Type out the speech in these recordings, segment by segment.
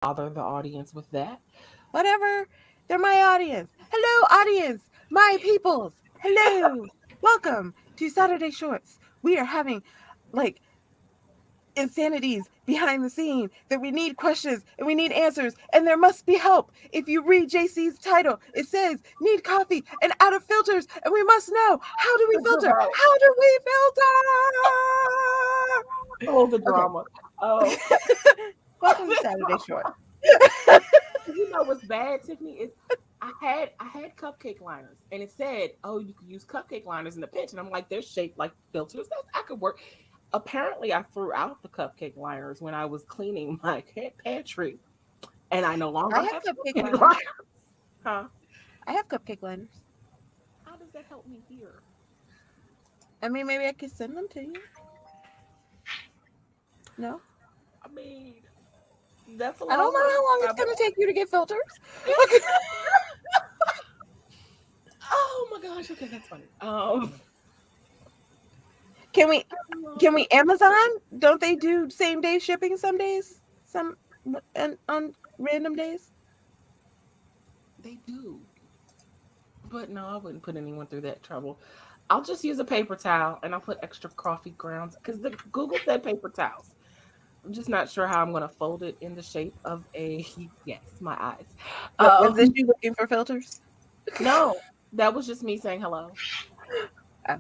bother the audience with that. Whatever. They're my audience. Hello, audience. My peoples. Hello. Welcome to Saturday Shorts. We are having like insanities behind the scene that we need questions and we need answers and there must be help. If you read JC's title, it says need coffee and out of filters and we must know how do we filter? Right. How do we Oh, the filter? drama. Oh, Welcome to the Saturday drama. Short. What's bad, Tiffany, is I had cupcake liners and it said, "Oh, you could use cupcake liners in the pinch," and I'm like, "They're shaped like filters. I could work." Apparently, I threw out the cupcake liners when I was cleaning my pantry, and I no I longer have have cupcake cupcake liners. liners. Huh? I have cupcake liners. How does that help me here? I mean, maybe I could send them to you. No, I mean, that's a I don't long know way to how long it's travel. going to take you to get filters. Oh my gosh. Okay, that's funny. Can we Amazon? Don't they do same day shipping some days? Some and on random days? They do, but no, I wouldn't put anyone through that trouble. I'll just use a paper towel and I'll put extra coffee grounds because the Google said paper towels. I'm just not sure how I'm going to fold it in the shape of a yes, my eyes. Was this Um, you looking for filters? no, that was just me saying hello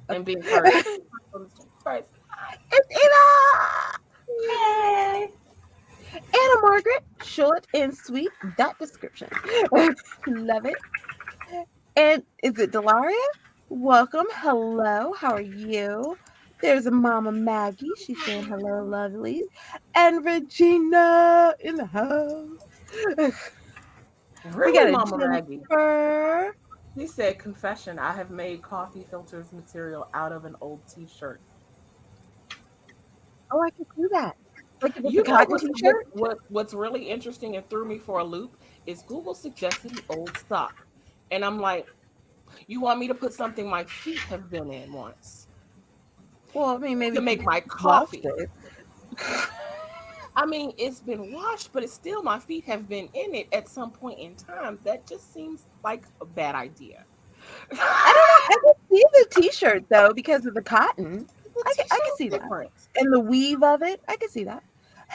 and being Okay. courteous. First, It's Anna. hey, Anna Margaret, short and sweet. That description. Love it. And is it Delaria? Welcome. Hello. How are you? There's a Mama Maggie. She's saying hello, lovelies. And Regina in the house. We got really, a Mama Maggie. Jennifer. He said, "Confession: I have made coffee filters material out of an old T-shirt." Oh, I can see that. Like if it's a You know cotton t-shirt. what's really interesting and threw me for a loop is Google suggested an old sock, and I'm like, you want me to put something my feet have been in once Well, I mean, maybe to if make you my washed coffee? it. I mean, it's been washed, but it's still my feet have been in it at some point in time. That just seems like a bad idea. I don't know. I can see the t-shirt though because of the cotton. The I can t-shirt's see that. different. And the weave of it. I can see that.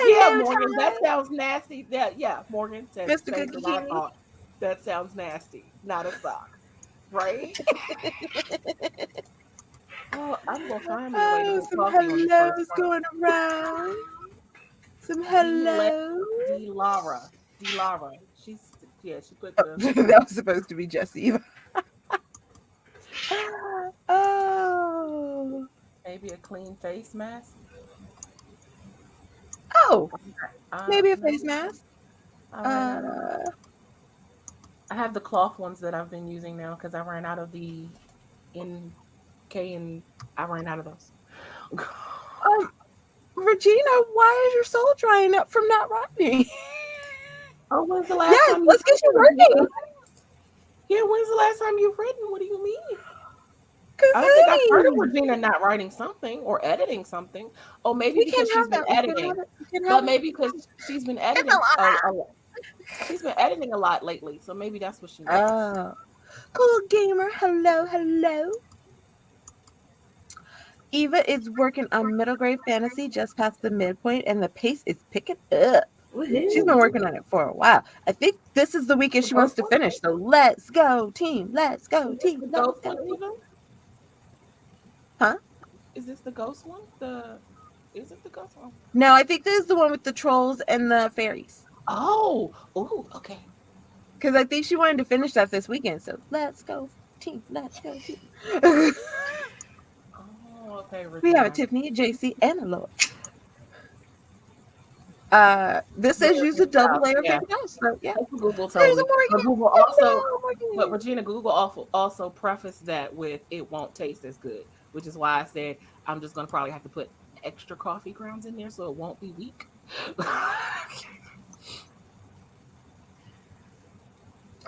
Yeah, Hello, Morgan, that Ty. sounds nasty. Yeah, Morgan said Mr. same Cookie thing I King. thought. That sounds nasty. Not a sock, right? Oh, I'm gonna find me a way to Oh, put some coffee on this first hellos round. going around. Some D Le hellos. D Lara. D Lara. She put Oh, the that was supposed to be Jesse. Oh. maybe a clean face mask. Oh, maybe a face No, mask. I ran out of Uh, I have the cloth ones that I've been using now because I ran out of the NK and I ran out of those. um, Regina, why is your soul drying up from not writing? Oh, when's the last Yes, time you've let's get you written, working. Regina? Yeah, when's the last time you've written? What do you mean? Cause I don't think I've heard of honey, Regina not writing something or editing something. Oh, maybe we because can't she's have been that. We can't have editing. it. We can't have But it. maybe because she's been It's a editing lot. she's been editing a lot lately. So maybe that's what she means. Oh, cool gamer. Hello, hello. Eva is working on middle grade fantasy just past the midpoint, and the pace is picking up. She's been Woohoo. working on it for a while. I think this is the weekend The she wants ghost to one? finish. So let's go, team. Let's go, Is this team. the Let's ghost go, one, team. Eva? Huh? Is this the ghost one? The is it the ghost one? No, I think this is the one with the trolls and the fairies. Oh, ooh, okay. Because I think she wanted to finish that this weekend. So let's go, team. Let's go, team. Oh, okay, We have a Regina. Tiffany, a JC, and a Lord. This But says use a Regina, double layer of yeah, paper towels. So yeah. that's what Google told There's a me. But Morgan. Google also, Hello, but Morgan. Regina, Google also prefaced that with it won't taste as good, which is why I said I'm just gonna probably have to put extra coffee grounds in there so it won't be weak.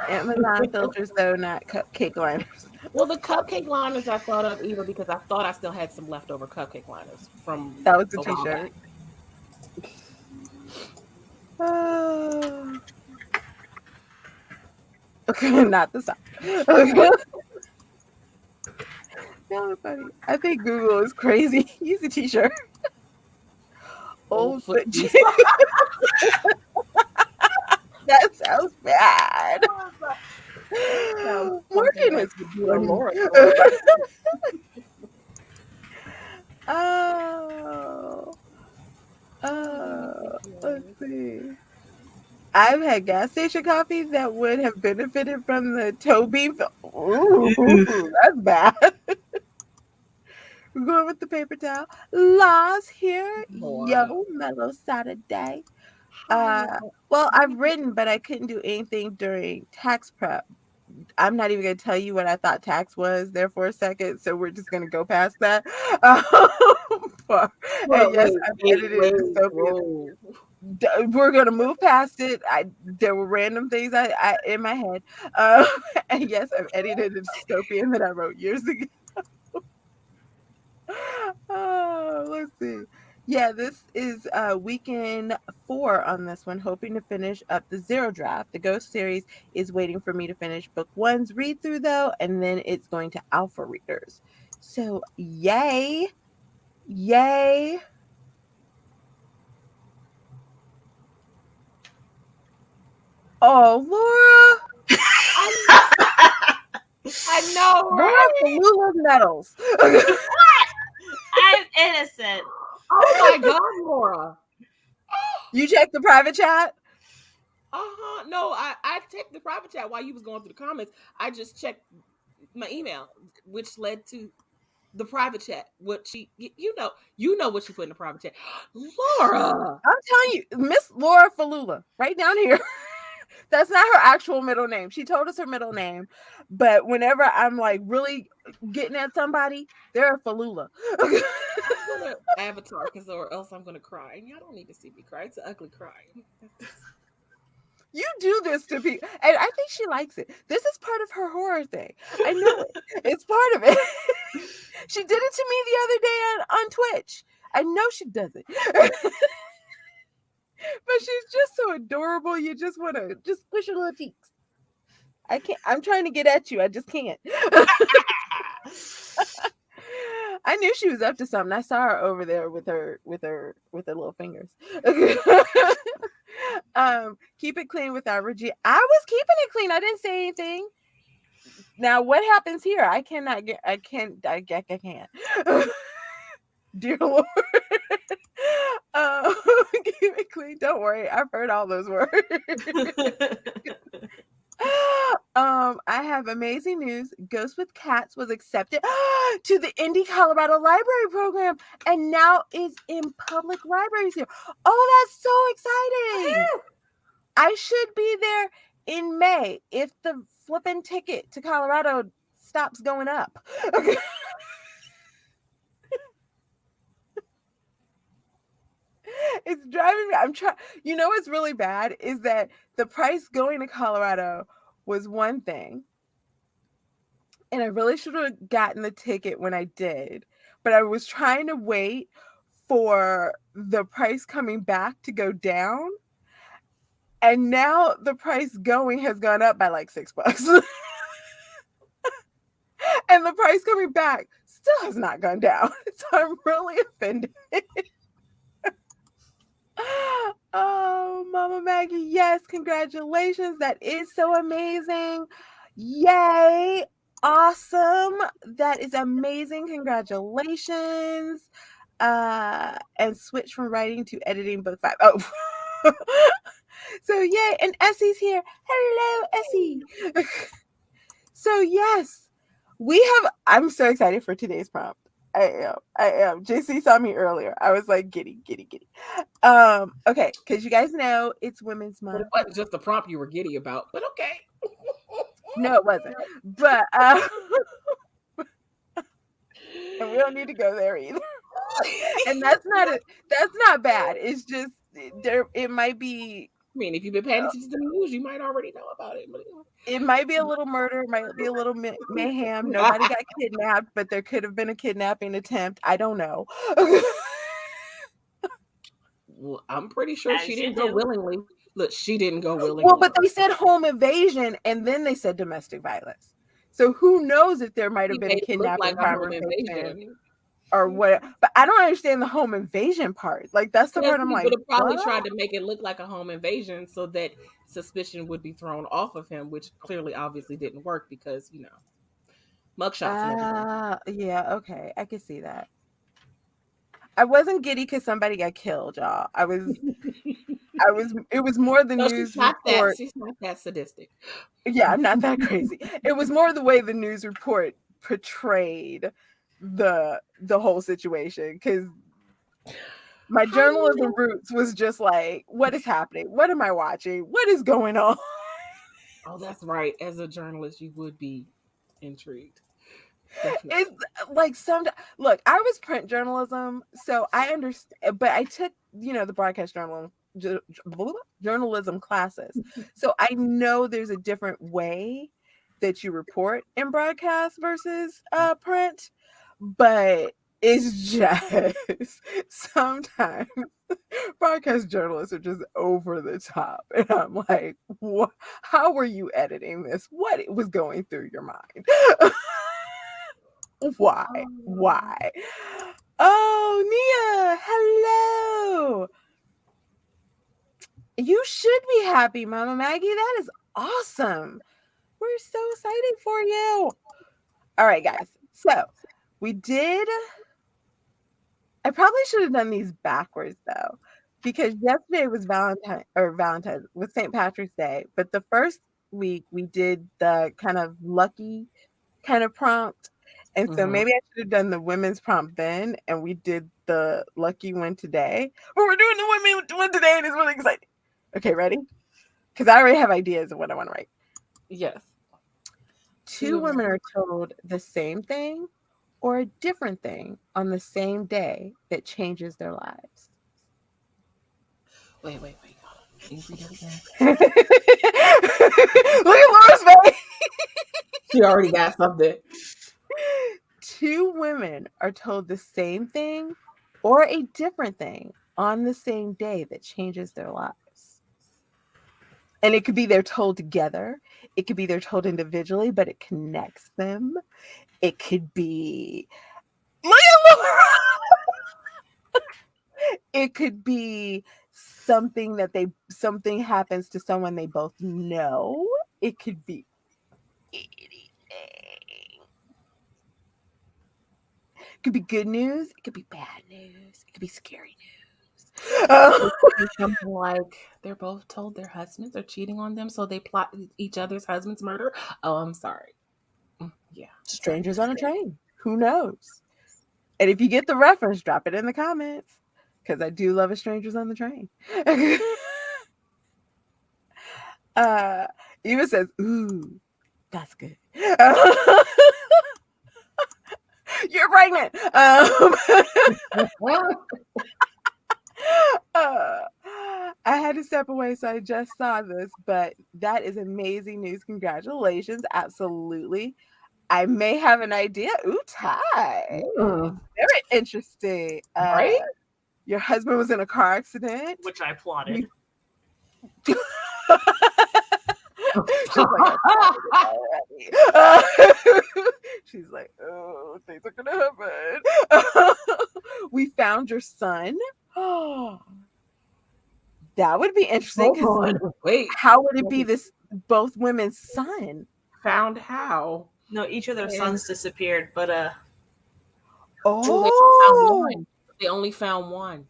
Amazon filters though, not cupcake liners. Well, the cupcake liners I thought of either because I thought I still had some leftover cupcake liners from That was the a while back. t-shirt. Uh, okay, not the side. Okay. No, funny. I think Google is crazy. Use a t-shirt. Old Old foot foot juice. juice. That sounds bad. Sounds something Morgan like is the dear funny. Laura story. Oh, let's see. I've had gas station coffee that would have benefited from the toe beef. Ooh, that's bad. We're going with the paper towel. Law's here. Laura. Yo, mellow Saturday. Hi, Laura. Well, I've written, but I couldn't do anything during tax prep. I'm not even going to tell you what I thought tax was there for a second, so we're just going to go past that. And yes, I've edited dystopia. Whoa. We're going to move past it. There were random things I in my head. And yes, I've edited a dystopian that I wrote years ago. Let's see. Yeah, this is weekend 4 on this one, hoping to finish up the Zero Draft. The Ghost series is waiting for me to finish book 1's read through, though, and then it's going to alpha readers. So, yay. Yay. Oh, Laura. I know, Laura right? Falula medals. I'm innocent. Oh my God, Laura. You checked the private chat? No, I checked the private chat while you was going through the comments. I just checked my email, which led to the private chat. What she, you know what she put in the private chat. Laura. I'm telling you, Miss Laura Falula, right down here. That's not her actual middle name. She told us her middle name, but whenever I'm like really getting at somebody, they're a Falula. I'm gonna avatar or else I'm gonna cry. And y'all don't need to see me cry. It's an ugly cry. You do this to people, and I think she likes it. This is part of her horror thing. I know it. It's part of it. She did it to me the other day on Twitch. I know she does it. But she's just so adorable. You just want to just squish her little cheeks. I can't. I'm trying to get at you. I just can't. I knew she was up to something. I saw her over there with her little fingers. Keep it clean without Regina. I was keeping it clean. I didn't say anything. Now what happens here? I can't. Dear Lord. Keep it clean. Don't worry. I've heard all those words. I have amazing news. Ghost with Cats was accepted to the Indy Colorado Library Program and now is in public libraries here. Oh, that's so exciting. I should be there in May if the flipping ticket to Colorado stops going up. Okay. It's driving me. I'm trying. You know what's really bad is that the price going to Colorado was one thing, and I really should have gotten the ticket when I did, but I was trying to wait for the price coming back to go down, and now the price going has gone up by like $6. And the price coming back still has not gone down. So I'm really offended. Oh, Mama Maggie, yes, congratulations. That is so amazing. Yay. Awesome. That is amazing. Congratulations. And switch from writing to editing book 5. Oh. So yay. And Essie's here. Hello, Essie. So yes, I'm so excited for today's prompt. I am. JC saw me earlier. I was like, giddy. Okay, because you guys know it's Women's Month. It wasn't just the prompt you were giddy about, but okay. No, it wasn't. But and we don't need to go there either. And that's not bad. It's just it might be. I mean, if you've been paying attention to the news, you might already know about it. But it might be a little murder, might be a little mayhem. Nobody got kidnapped, but there could have been a kidnapping attempt. I don't know. Well, I'm pretty sure she didn't go willingly. Look, she didn't go willingly. Well, but they said home invasion and then they said domestic violence. So who knows if there might have been a kidnapping conversation or what? But I don't understand the home invasion part. Like that's the part I'm like, would have probably tried to make it look like a home invasion so that suspicion would be thrown off of him, which clearly, obviously, didn't work because mugshots. Yeah, okay, I can see that. I wasn't giddy because somebody got killed, y'all. It was more the news report. She's not that sadistic. Yeah, I'm not that crazy. It was more the way the news report portrayed the whole situation, because my journalism roots was just like, what is happening? What am I watching? What is going on? Oh, that's right. As a journalist, you would be intrigued. Definitely. It's like look, I was print journalism, so I understand, but I took, the broadcast journalism classes. So I know there's a different way that you report in broadcast versus print, but it's just sometimes broadcast journalists are just over the top. And I'm like, what? How were you editing this? What was going through your mind? Why? Oh, Nia, hello. You should be happy, Mama Maggie. That is awesome. We're so excited for you. All right, guys. So we did. I probably should have done these backwards though, because yesterday was Valentine's was St. Patrick's Day, but the first week we did the kind of lucky kind of prompt. And so maybe I should have done the women's prompt then, and we did the lucky one today. But we're doing the women's one today, and it's really exciting. Okay, ready? Because I already have ideas of what I want to write. Yes. Two women are told the same thing or a different thing on the same day that changes their lives. Wait. Can you read that again? Look at Laura's face. She already got something. Two women are told the same thing or a different thing on the same day that changes their lives. And it could be they're told together. It could be they're told individually, but it connects them. It could be... Look at Laura! It could be something happens to someone they both know. It could be anything. It could be good news. It could be bad news. It could be scary news. Something like they're both told their husbands are cheating on them, so they plot each other's husband's murder. Oh, I'm sorry. Yeah. Strangers on a train. Who knows? And if you get the reference, drop it in the comments, because I do love a Strangers on the Train. Eva says, ooh, that's good. You're pregnant. I had to step away, so I just saw this, but that is amazing news. Congratulations. Absolutely. I may have an idea. Ooh, Ty. Very interesting. Right? Your husband was in a car accident. Which I plotted. She's like, oh, things are gonna happen. We found your son. Oh, that would be interesting. Wait, how would it be this both women's son? Found how? No, each of their sons disappeared, but they only found one.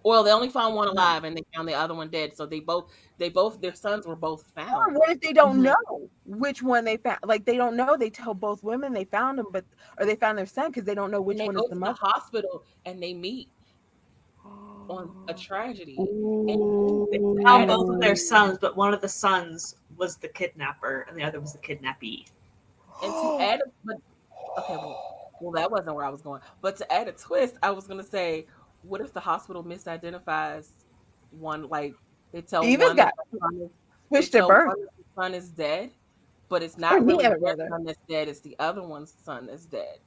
Well, they only found one alive, and they found the other one dead. So their sons were both found. Or what if they don't know which one they found? Like they don't know. They tell both women they found him, or they found their son because they don't know which one is the mother. The hospital, and they meet on a tragedy. They found both of their sons, but one of the sons was the kidnapper, and the other was the kidnappee. And to add, well, that wasn't where I was going. But to add a twist, I was gonna say, what if the hospital misidentifies one? Like they tell Eva's one got switched their birth. The son is dead, but it's not really their son that's dead. It's the other one's son that's dead.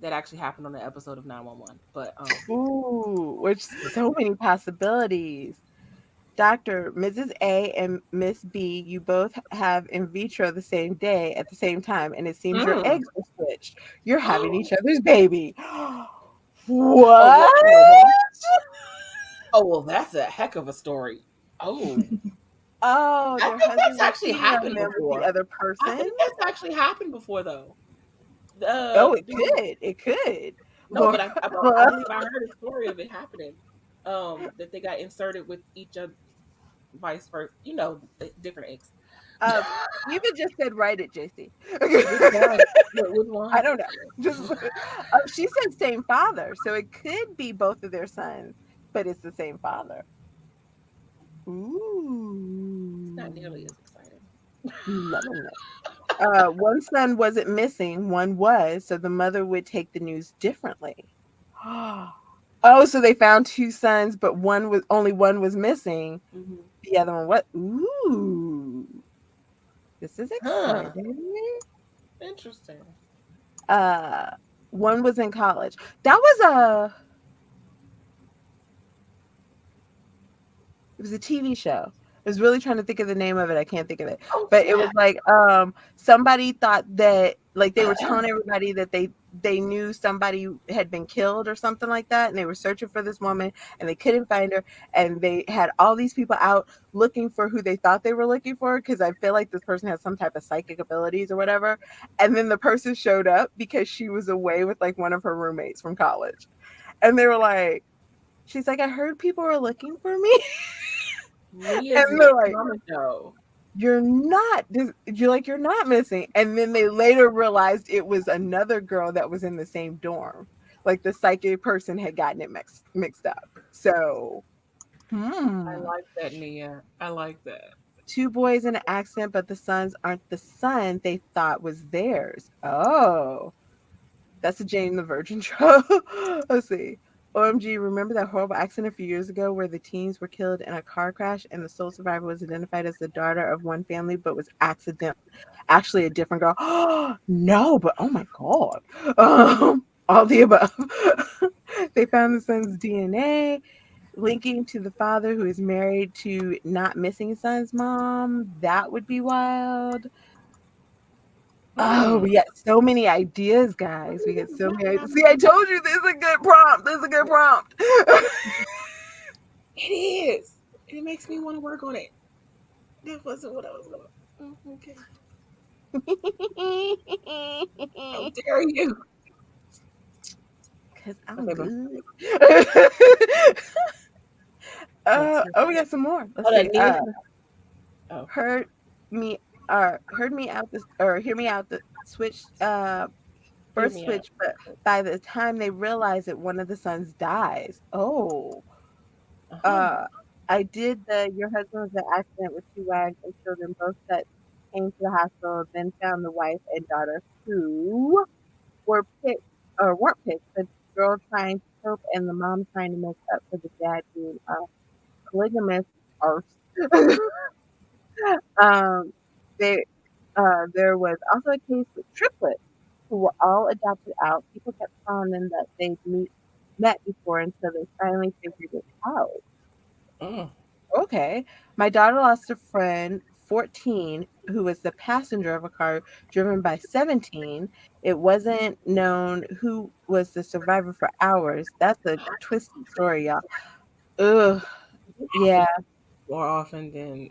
That actually happened on the episode of 911. But ooh, which so many possibilities. Doctor, Mrs. A and Miss B, you both have in vitro the same day at the same time, and it seems your Mm. eggs were switched. You're having each other's baby. Oh, What? well, that's a heck of a story. Oh, Oh, I their think husband that's actually was cheating on happened them with before. the other I person. think that's actually happened before, though. Oh, it could. It could. No, but I believe I heard a story of it happening. That they got inserted with each other, vice versa. You know, different eggs. Even just said write it, JC. Which one? I don't know. Just she said same father, so it could be both of their sons, but it's the same father. Ooh, It's not nearly as exciting. loving it. One son wasn't missing, one was, so the mother would take the news differently. Oh, so they found two sons, but only one was missing. Mm-hmm. The other one, what? Ooh, this is exciting. Interesting. One was in college. That was it was a TV show. I was really trying to think of the name of it. I can't think of it. But it was like somebody thought that, like, they were telling everybody that they knew somebody had been killed or something like that, and they were searching for this woman and they couldn't find her, and they had all these people out looking for who they thought they were looking for, because I feel like this person had some type of psychic abilities or whatever. And then the person showed up because she was away with like one of her roommates from college, and they were like, she's like, I heard people were looking for me. And they're like, you're not missing. And then they later realized it was another girl that was in the same dorm. Like the psychic person had gotten it mixed up. So I like that, Nia. I like that. Two boys in an accident, but the sons aren't the son they thought was theirs. Oh, that's a Jane the Virgin show. Let's see. OMG, remember that horrible accident a few years ago where the teens were killed in a car crash and the sole survivor was identified as the daughter of one family but was actually a different girl? No, but oh my God. All the above. They found the son's DNA linking to the father who is married to not missing son's mom. That would be wild. Oh, we got so many ideas, guys. We got so many ideas. See, I told you this is a good prompt. It is. It makes me want to work on it. That wasn't what I was going to. Okay. How dare you? Because I'm good. We got some more. Let's see. Hear me out the switch first switch, but by the time they realize it, one of the sons dies. I did your husband was in an accident with two wags and children, both that came to the hospital, then found the wife and daughter who weren't picked. The girl trying to cope and the mom trying to make up for the dad being a polygamous arse. There was also a case with triplets who were all adopted out. People kept telling them that they'd met before until they finally figured it out. Okay. My daughter lost a friend, 14, who was the passenger of a car driven by 17. It wasn't known who was the survivor for hours. That's a twisted story, y'all. Ugh. Yeah. More often than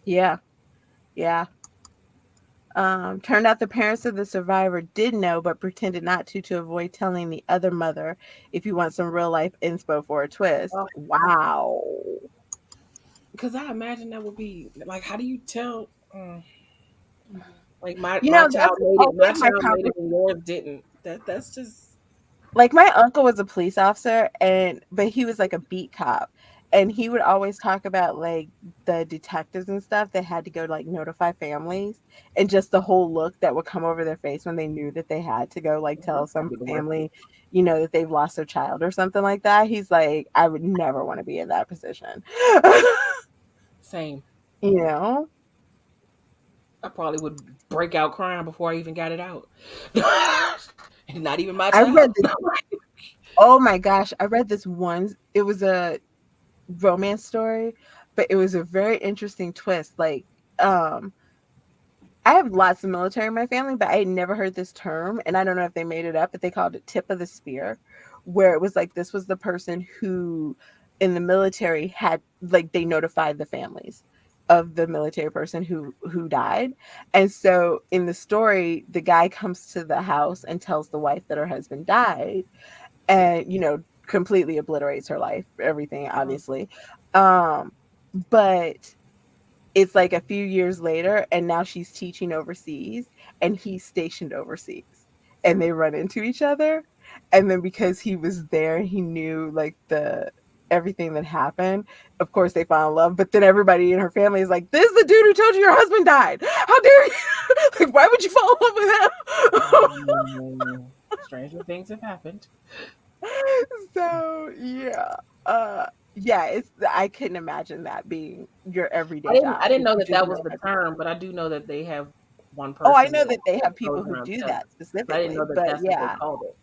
Yeah. Turned out the parents of the survivor did know, but pretended not to avoid telling the other mother. If you want some real life inspo for a twist. Wow. Because I imagine that would be like, how do you tell? Like my child made it and yours didn't. That's just like my uncle was a police officer, but he was like a beat cop. And he would always talk about like the detectives and stuff that had to go like notify families, and just the whole look that would come over their face when they knew that they had to go like tell some family, that they've lost their child or something like that. He's like, I would never want to be in that position. Same. I probably would break out crying before I even got it out. Not even my child. I read this. Oh my gosh. I read this one. It was a romance story but it was a very interesting twist. Like, I have lots of military in my family, but I had never heard this term, and I don't know if they made it up, but they called it tip of the spear, where it was like this was the person who in the military had, like, they notified the families of the military person who died. And so in the story, the guy comes to the house and tells the wife that her husband died, and completely obliterates her life, everything, obviously. But it's like a few years later, and now she's teaching overseas and he's stationed overseas, and they run into each other. And then because he was there, he knew like the everything that happened. Of course they fall in love, but then everybody in her family is like, this is the dude who told you your husband died, how dare you. Like, why would you fall in love with him? Stranger things have happened. So yeah, it's, I couldn't imagine that being your everyday I job. didn't know You that just that was the know. term, but I do know that they have one person. Oh, I know that they have goes people who around do telling. that I didn't specifically, know that but that's what they yeah. called it.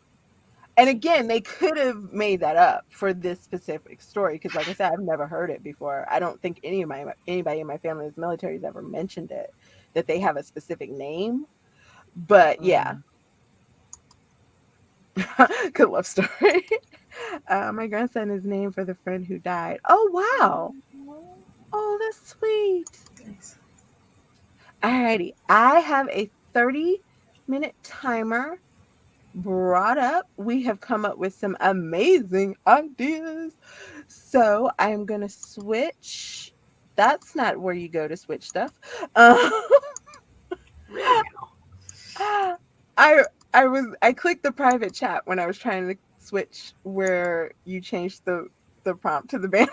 And again, they could have made that up for this specific story because, like I said, I've never heard it before. I don't think anybody in my family is military has ever mentioned it, that they have a specific name. But yeah, good love story. My grandson is named for the friend who died. Oh wow! Oh, that's sweet. Nice. Alrighty, I have a 30-minute timer brought up. We have come up with some amazing ideas. So I'm going to switch. That's not where you go to switch stuff. Really? I clicked the private chat when I was trying to switch where you changed the prompt to the banner.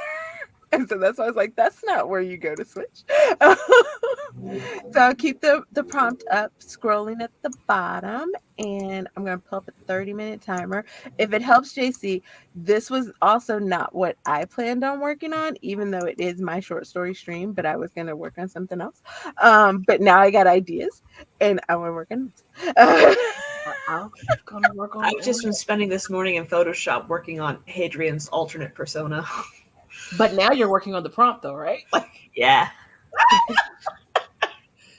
And so that's why I was like, that's not where you go to switch. So I'll keep the prompt up, scrolling at the bottom, and I'm going to pull up a 30-minute timer. If it helps, JC, this was also not what I planned on working on, even though it is my short story stream, but I was going to work on something else. But now I got ideas, and I want to work on this. I'm gonna work on. I've just been spending this morning in Photoshop working on Hadrian's alternate persona. But now you're working on the prompt, though, right? Like, Yeah.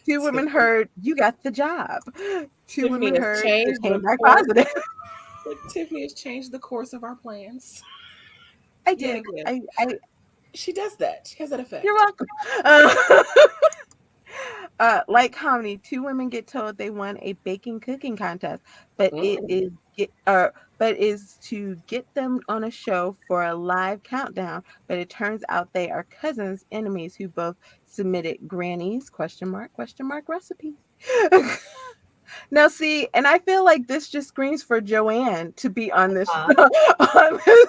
Two women heard you got the job. Two Tiffany women has heard changed it came the back course. positive. Like, Tiffany has changed the course of our plans. I Yet did. again. I She does that. She has that effect. You're welcome. Like comedy, two women get told they won a baking cooking contest, but but is to get them on a show for a live countdown. But it turns out they are cousins, enemies who both submitted grannies question mark recipes. Now see, and I feel like this just screams for Joanne to be on this on this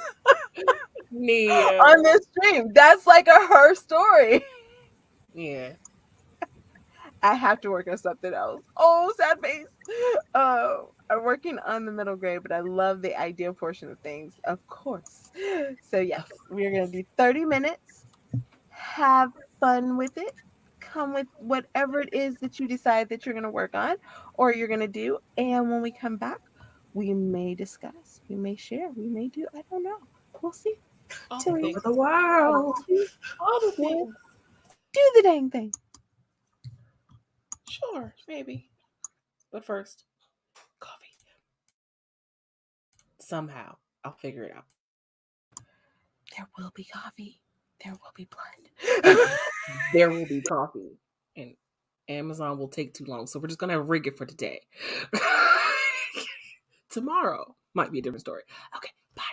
on this stream. That's like her story. Yeah. I have to work on something else. Oh, sad face. I'm working on the middle grade, but I love the idea portion of things, of course. So yes, we're gonna do 30 minutes. Have fun with it. Come with whatever it is that you decide that you're gonna work on or you're gonna do. And when we come back, we may discuss, we may share, we may do, I don't know. We'll see. Take over the world. All the things. Do the dang thing. Sure, maybe. But first, coffee. Somehow, I'll figure it out. There will be coffee. There will be blood. There will be coffee. And Amazon will take too long. So we're just going to rig it for today. Tomorrow might be a different story. Okay, bye.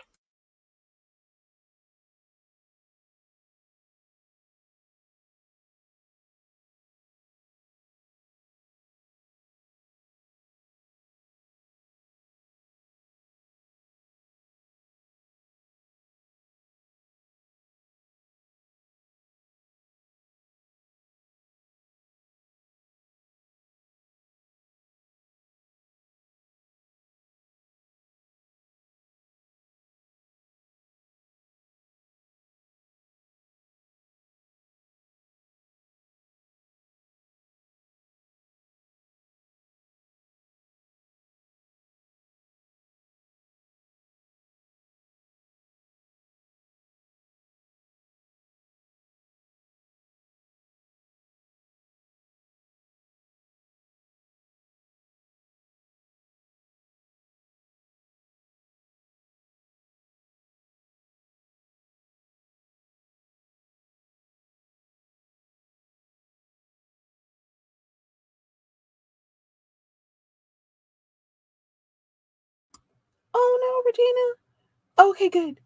now, Regina? Okay, good.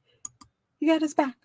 You got us back.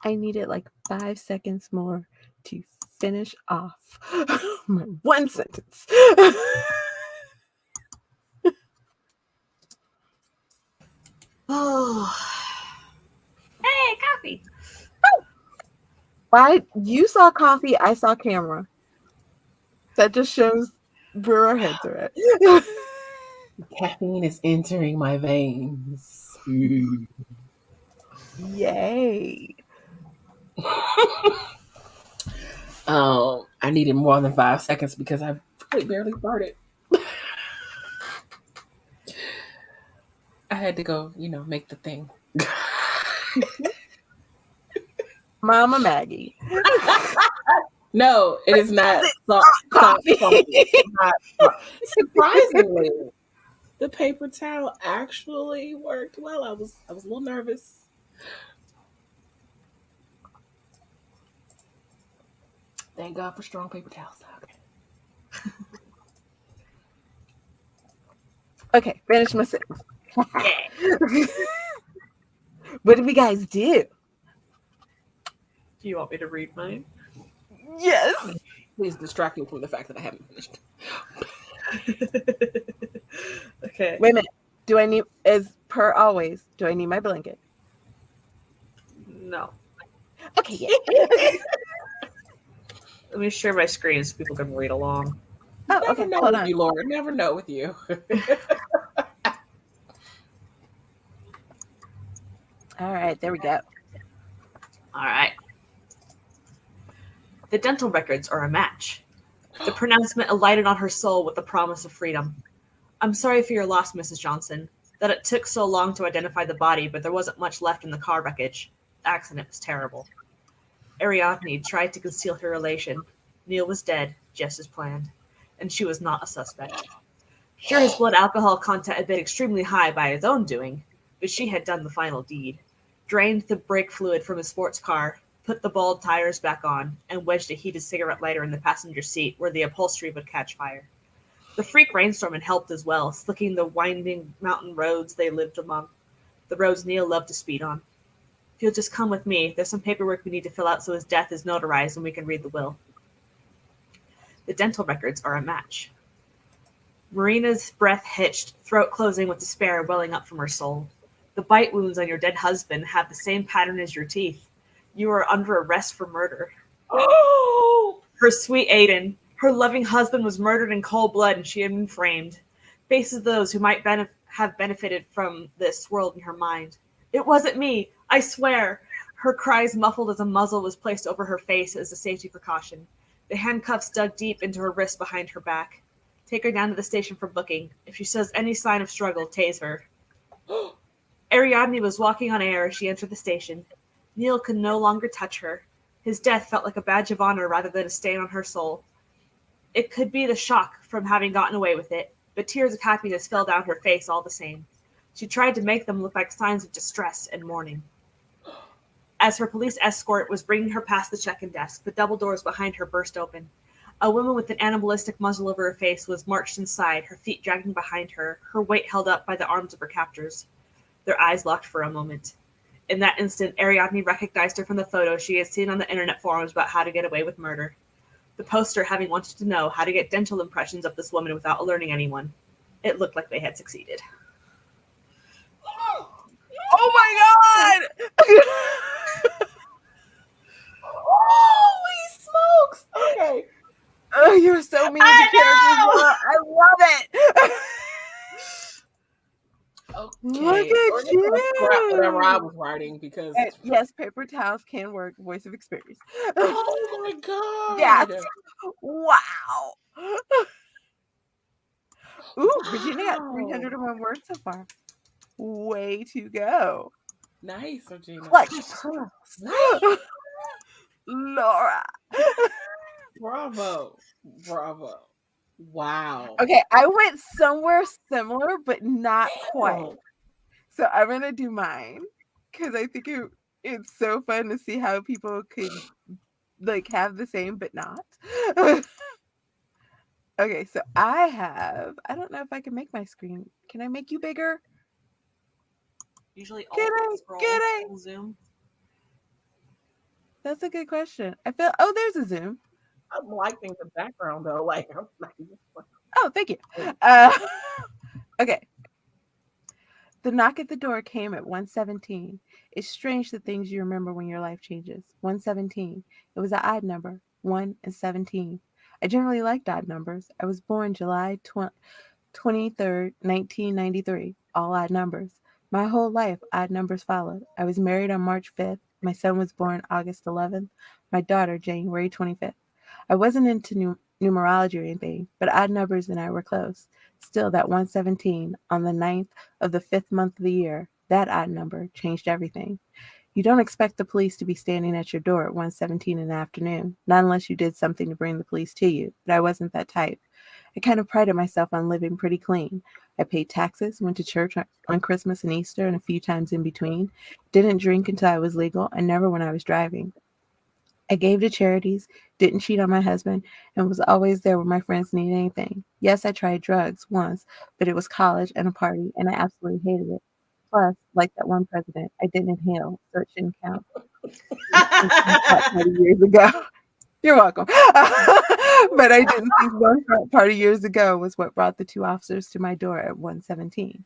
I needed like 5 seconds more to finish off my one sentence. Oh, hey, coffee. You saw coffee, I saw camera. That just shows where our heads are at. Caffeine is entering my veins. Yay. I needed more than 5 seconds because I barely farted. I had to go, make the thing. Mama Maggie. No, it is not Coffee. Surprisingly, the paper towel actually worked well. I was a little nervous. Thank God for strong paper towels. Okay, finish my sentence. Yeah. What did we guys do? Do you want me to read mine? Yes. Please distract me from the fact that I haven't finished. Okay. Wait a minute. Do I need, as per always, do I need my blanket? No. Okay, yeah. Let me share my screen so people can read along. Oh, Never okay. know Hold with on. you, Laura. Never know with you. All right, there we go. All right. The dental records are a match. The pronouncement alighted on her soul with the promise of freedom. I'm sorry for your loss, Mrs. Johnson. That it took so long to identify the body, but there wasn't much left in the car wreckage. The accident was terrible. Ariadne tried to conceal her relation. Neil was dead, just as planned, and she was not a suspect. Sure, his blood alcohol content had been extremely high by his own doing, but she had done the final deed. Drained the brake fluid from his sports car, put the bald tires back on, and wedged a heated cigarette lighter in the passenger seat where the upholstery would catch fire. The freak rainstorm had helped as well, slicking the winding mountain roads they lived among, the roads Neil loved to speed on. If you'll just come with me, there's some paperwork we need to fill out so his death is notarized and we can read the will. The dental records are a match. Marina's breath hitched, throat closing with despair welling up from her soul. The bite wounds on your dead husband have the same pattern as your teeth. You are under arrest for murder. Oh! Her sweet Aiden, her loving husband was murdered in cold blood and she had been framed. Faces those who might have benefited from this swirled in her mind. It wasn't me, I swear. Her cries muffled as a muzzle was placed over her face as a safety precaution. The handcuffs dug deep into her wrist behind her back. Take her down to the station for booking. If she shows any sign of struggle, tase her. Ariadne was walking on air as she entered the station. Neil could no longer touch her. His death felt like a badge of honor rather than a stain on her soul. It could be the shock from having gotten away with it, but tears of happiness fell down her face all the same. She tried to make them look like signs of distress and mourning. As her police escort was bringing her past the check-in desk, the double doors behind her burst open. A woman with an animalistic muzzle over her face was marched inside, her feet dragging behind her, her weight held up by the arms of her captors. Their eyes locked for a moment. In that instant, Ariadne recognized her from the photo she had seen on the internet forums about how to get away with murder. The poster having wanted to know how to get dental impressions of this woman without alerting anyone. It looked like they had succeeded. Oh my god! Holy smokes! Okay. Oh, you're so mean to characters. Laura. I love it. Okay. Look at Or just gonna scrap you. whatever I was writing because. Yes, paper towels can work. Voice of experience. Oh my god! Yes. Wow. Ooh, Regina got Wow. 301 words so far. Way to go. Nice, Regina. Clutch Nice. pearls. Laura. Bravo. Wow. Okay, I went somewhere similar, but not quite. Damn. So I'm gonna do mine because I think it's so fun to see how people could like have the same but not. Okay, so I don't know if I can make my screen. Can I make you bigger? Usually Get alt it, scroll get it. full zoom. That's a good question. I feel. Oh, there's a Zoom. I'm liking the background though. Like I'm like, Oh, thank you. Uh, okay. The knock at the door came at 1:17. It's strange the things you remember when your life changes. 1:17. It was an odd number. 1 and 17. I generally liked odd numbers. I was born July 23rd, 1993. All odd numbers. My whole life, odd numbers followed. I was married on March 5th. My son was born August 11th. My daughter, January 25th. I wasn't into numerology or anything, but odd numbers and I were close. Still, that 117 on the 9th of the 5th month of the year, that odd number changed everything. You don't expect the police to be standing at your door at 1:17 in the afternoon, not unless you did something to bring the police to you, but I wasn't that type. I kind of prided myself on living pretty clean. I paid taxes, went to church on Christmas and Easter and a few times in between, didn't drink until I was legal, and never when I was driving. I gave to charities, didn't cheat on my husband, and was always there when my friends needed anything. Yes, I tried drugs once, but it was college and a party, and I absolutely hated it. Plus, like that one president, I didn't inhale, so it shouldn't count. That 30 years ago. You're welcome. But I didn't think one party years ago was what brought the two officers to my door at 1:17.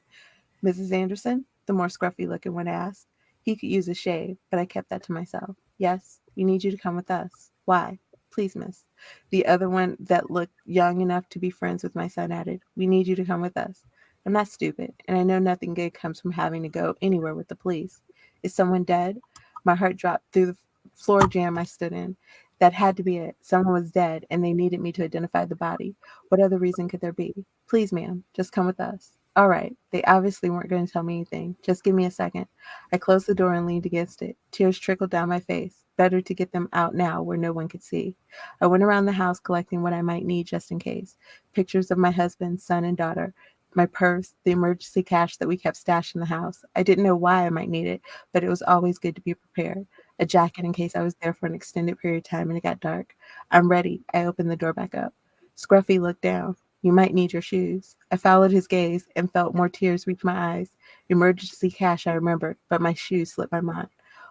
Mrs. Anderson, the more scruffy looking one asked. He could use a shave, but I kept that to myself. Yes, we need you to come with us. Why? Please, miss. The other one that looked young enough to be friends with my son added, we need you to come with us. I'm not stupid, and I know nothing good comes from having to go anywhere with the police. Is someone dead? My heart dropped through the floor jam I stood in. That had to be it. Someone was dead, and they needed me to identify the body. What other reason could there be? Please, ma'am, just come with us. All right. They obviously weren't going to tell me anything. Just give me a second. I closed the door and leaned against it. Tears trickled down my face. Better to get them out now where no one could see. I went around the house collecting what I might need just in case. Pictures of my husband, son, and daughter. My purse, the emergency cash that we kept stashed in the house. I didn't know why I might need it, but it was always good to be prepared. A jacket in case I was there for an extended period of time and it got dark. I'm ready. I opened the door back up. Scruffy looked down. You might need your shoes. I followed his gaze and felt more tears reach my eyes. Emergency cash, I remembered, but my shoes slipped my mind.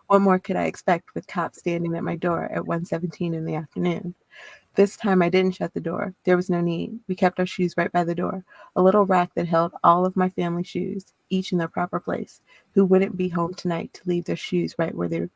What more could I expect with cops standing at my door at 1:17 in the afternoon? This time I didn't shut the door. There was no need. We kept our shoes right by the door, a little rack that held all of my family shoes, each in their proper place. Who wouldn't be home tonight to leave their shoes right where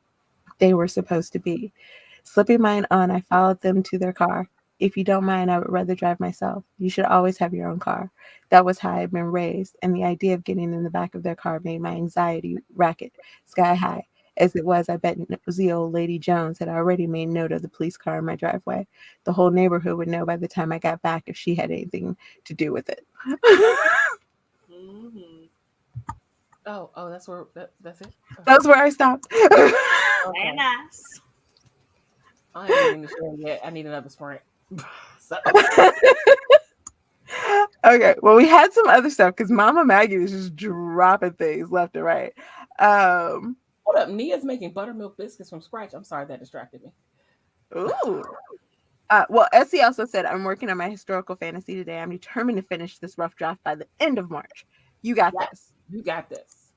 they were supposed to be? Slipping mine on, I followed them to their car. If you don't mind, I would rather drive myself. You should always have your own car. That was how I'd been raised, and the idea of getting in the back of their car made my anxiety racket sky high. As it was, I bet nosy old Lady Jones had already made note of the police car in my driveway. The whole neighborhood would know by the time I got back if she had anything to do with it. Mhm. oh, that's it. Oh, That's where I stopped. Very okay. nice. I ain't even sure yet. I need another sprint. So, Okay, well, we had some other stuff because Mama Maggie was just dropping things left and right. Um, hold up. Nia's making buttermilk biscuits from scratch. I'm sorry that distracted me. ooh. Well, Essie also said, I'm working on my historical fantasy today. I'm determined to finish this rough draft by the end of March. You got Yeah, this. you got this.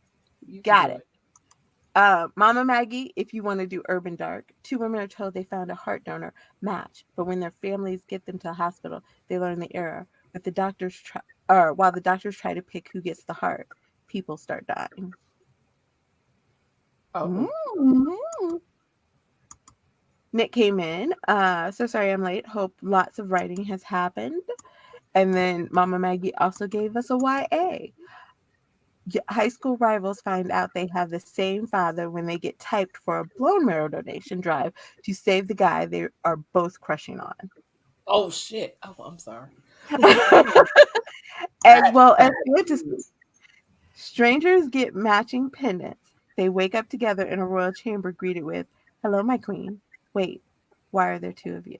You can Got do it. Mama Maggie, if you want to do Urban Dark, two women are told they found a heart donor match, but when their families get them to the hospital, they learn the error. But the doctors try, or while the doctors try to pick who gets the heart, people start dying. Oh, Mm. Nick came in. So sorry I'm late. Hope lots of writing has happened. And then Mama Maggie also gave us a YA. High school rivals find out they have the same father when they get typed for a bone marrow donation drive to save the guy they are both crushing on. oh shit. Oh, I'm sorry. As well as That- fantasy. Strangers get matching pendants. They wake up together in a royal chamber greeted with, hello, my queen. Wait, why are there two of you?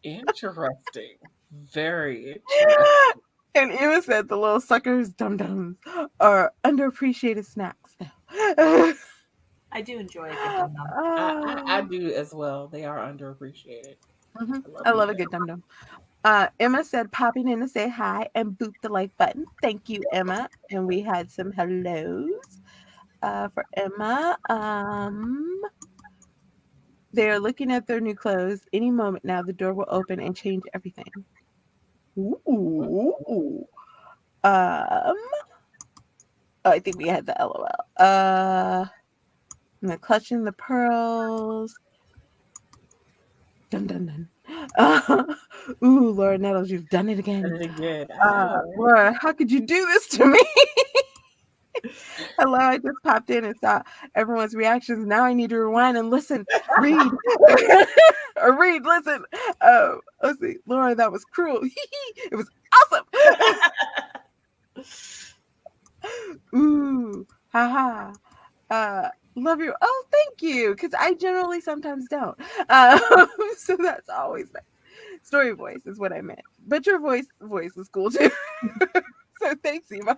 Interesting. Very interesting. And Emma said the little suckers, dum dums, are underappreciated snacks now. I do enjoy a good dum dum. I do as well. They are underappreciated. Mhm. I love I me love a that. good dum dum. Emma said, popping in to say hi and boop the like button. Thank you, Emma. And we had some hellos. For Emma, they're looking at their new clothes. Any moment now, the door will open and change everything. Ooh. Oh, I think we had the LOL. I'm clutching the pearls. Dun dun dun. Ooh, Laura Nettles, you've done it again. Did it again. Laura, how could you do this to me? Hello, I just popped in and saw everyone's reactions. Now I need to rewind and listen, read, or read, listen. Let's see, Laura, that was cruel. It was awesome. Ooh, haha. Love you. Oh, thank you. Because I generally sometimes don't. So that's always nice. Story voice is what I meant. But your voice is cool too. So thanks, Eva.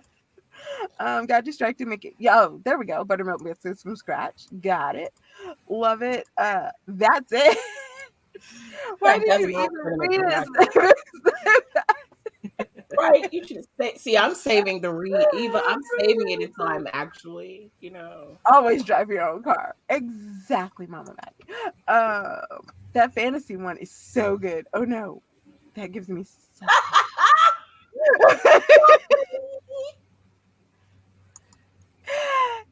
Got distracted. Make it. Yo, there we go. Buttermilk biscuits from scratch. Got it. Love it. That's it. Why did you even read it? Right, you should say. See, I'm saving the read, Eva. I'm saving it until I'm actually, Always drive your own car. Exactly, Mama Maggie. That fantasy one is so good. Oh no, that gives me so.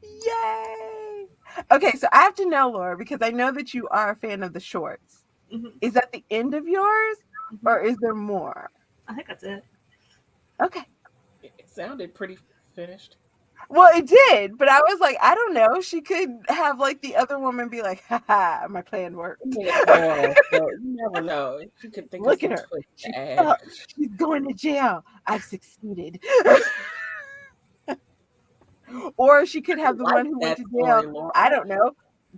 Yay! Okay, so I have to know, Laura, because I know that you are a fan of the shorts. Mm-hmm. Is that the end of yours, or is there more? I think that's it. Okay. It sounded pretty finished. Well, it did, but I was like, I don't know. She could have like the other woman be like, "Ha, my plan worked." So you never know. She could think. Look at her. She's going to jail. I've succeeded. Or she could have the one who went to jail. Story, I don't know.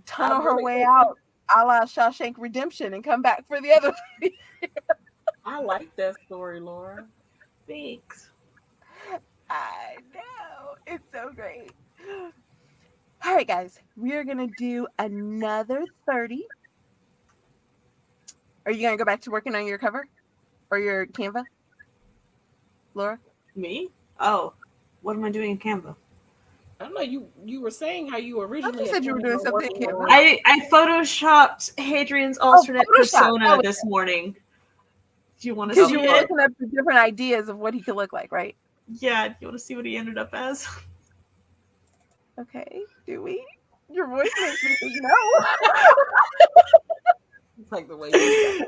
Tunnel her way out, a la Shawshank Redemption, and come back for the other. I like that story, Laura. Thanks. I know. It's so great. All right, guys. We are going to do another 30. Are you going to go back to working on your cover? Or your Canva? Laura? Me? Oh. What am I doing in Canva? I don't know. You were saying how you originally said you were doing something in Canva. I photoshopped Hadrian's alternate persona this morning. Do you want to see it? Because you were looking up the different ideas of what he could look like, right? Yeah. Do you want to see what he ended up as? Okay. Do we? Your voice makes me think no. It's like the way you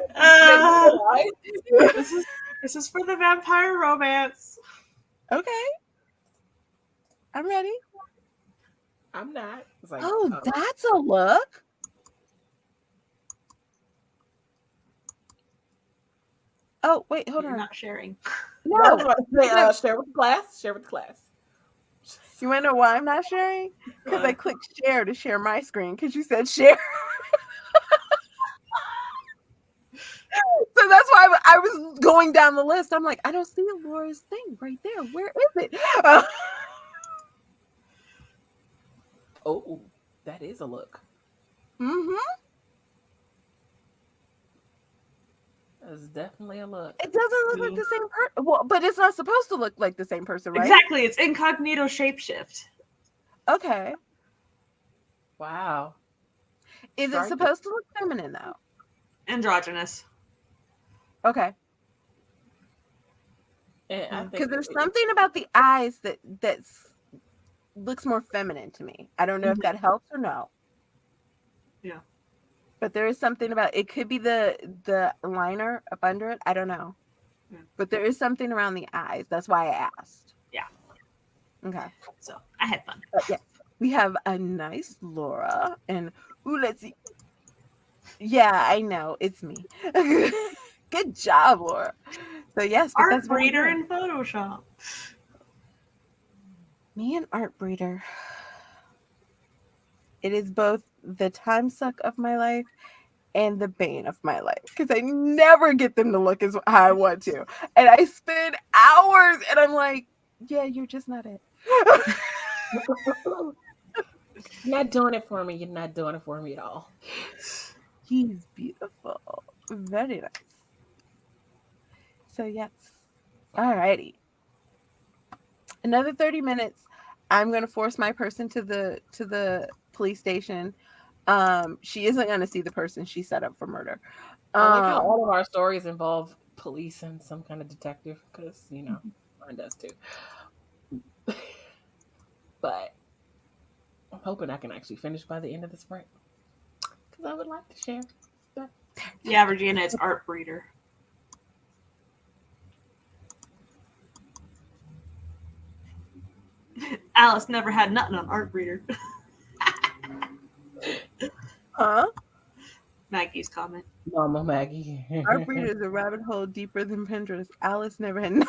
this is for the vampire romance. Okay. I'm ready. I'm not. It's like, that's a look. Oh, wait, hold on. Not sharing. No. Share with the class. Share with the class. You want to know why I'm not sharing? Because I clicked share to share my screen because you said share. So that's why I was going down the list. I'm like, I don't see Laura's thing right there. Where is it? Oh, that is a look. Mm-hmm. That's definitely a look. It doesn't look like the same person. Well, but it's not supposed to look like the same person, right? Exactly. It's incognito shapeshift. Okay. Wow. Is it supposed to look feminine, though? Androgynous. Okay. Because there's something about the eyes that looks more feminine to me. I don't know if that helps or no. Yeah. But there is something about it. Could be the liner up under it. I don't know. Yeah. But there is something around the eyes. That's why I asked. Yeah. Okay. So I had fun. Yes. We have a nice Laura. And let's see. Yeah, I know. It's me. Good job, Laura. So yes, Art Breeder in Photoshop. Me and Art Breeder. It is both the time suck of my life and the bane of my life because I never get them to look as how I want to, and I spend hours, and I'm like, yeah, you're just not it. You're not doing it for me. You're not doing it for me at all. He's beautiful. Very nice. So yes. Alrighty. Another 30 minutes. I'm gonna force my person to the police station. She isn't gonna see the person she set up for murder. I like how Um, all of our stories involve police and some kind of detective, because mine does too. But I'm hoping I can actually finish by the end of the sprint, because I would like to share. But Yeah, Regina, it's Art Breeder. Alice never had nothing on Art Breeder. huh? Maggie's comment. Mama Maggie. Our breed is a rabbit hole deeper than Pinterest. Alice never had.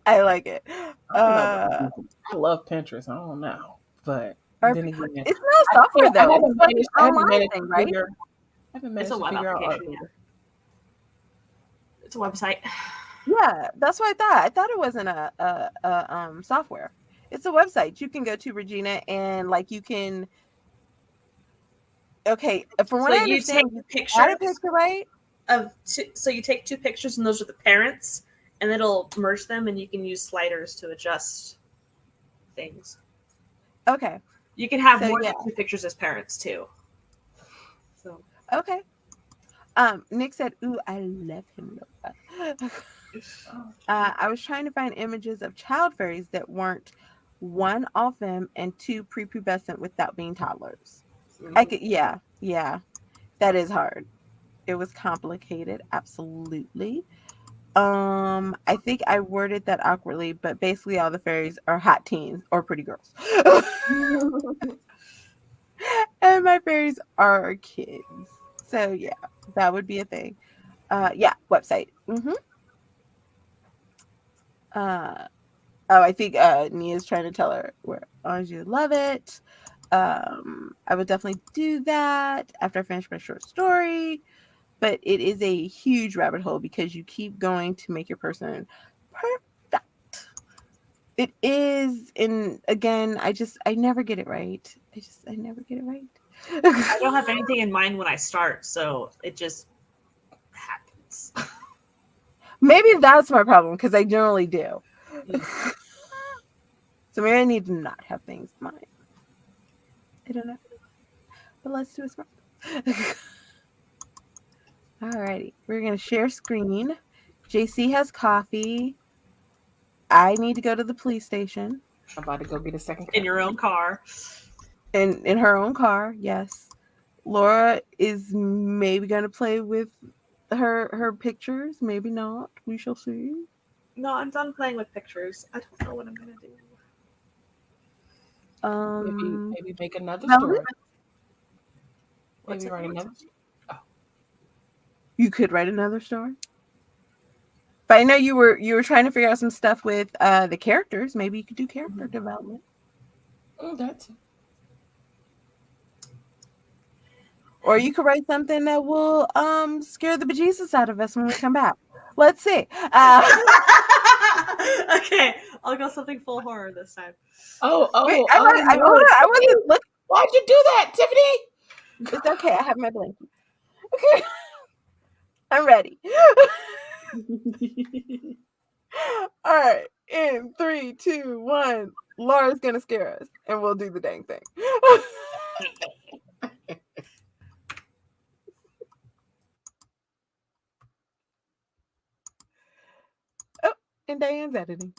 I like it. I don't know. I love Pinterest. I don't know, but then again, It's not software though. It's like an I haven't online managed thing, to right? figure. I haven't managed It's a to web figure out Art application. Breeder. It's a website. Yeah, that's what I thought. I thought it wasn't a software. It's a website you can go to, Regina, and like you can. Okay, from what So I you understand, take you add a pictures picture, right? so you take 2 pictures, and those are the parents, and it'll merge them, and you can use sliders to adjust things. Okay, You can have So, more yeah. than 2 pictures as parents too. So okay. Nick said, "Ooh, I love him." I was trying to find images of child fairies that weren't 1 off them and 2 prepubescent without being toddlers. I could, yeah, that is hard. It was complicated, absolutely. I think I worded that awkwardly, but basically all the fairies are hot teens or pretty girls. And my fairies are kids. So yeah, that would be a thing. Yeah, website. Oh, I think Nia's trying to tell her where Anju love it. I would definitely do that after I finish my short story. But it is a huge rabbit hole because you keep going to make your person perfect. It is, and again, I never get it right. I never get it right. I don't have anything in mind when I start, so it just happens. Maybe that's my problem because I generally do. So maybe I need to not have things in mind. I don't know. But let's do a smart. Alrighty. We're gonna share screen. JC has coffee. I need to go to the police station. I'm about to go get a second In your own car. In her own car, yes. Laura is maybe gonna play with her pictures, maybe not. We shall see. No, I'm done playing with pictures. I don't know what I'm gonna do. Maybe make another Now, story. What's Maybe it- write another. you could write another story. But I know you were trying to figure out some stuff with the characters. Maybe you could do character development. That's it. Or you could write something that will scare the bejesus out of us when we come back. Let's see. Okay, I'll go something full horror this time. Wait, I wasn't looking. Why'd you do that, Tiffany? It's okay. I have my blanket. Okay. I'm ready. All right. In 3, 2, 1. Laura's gonna scare us, and we'll do the dang thing. Oh, and Diane's editing.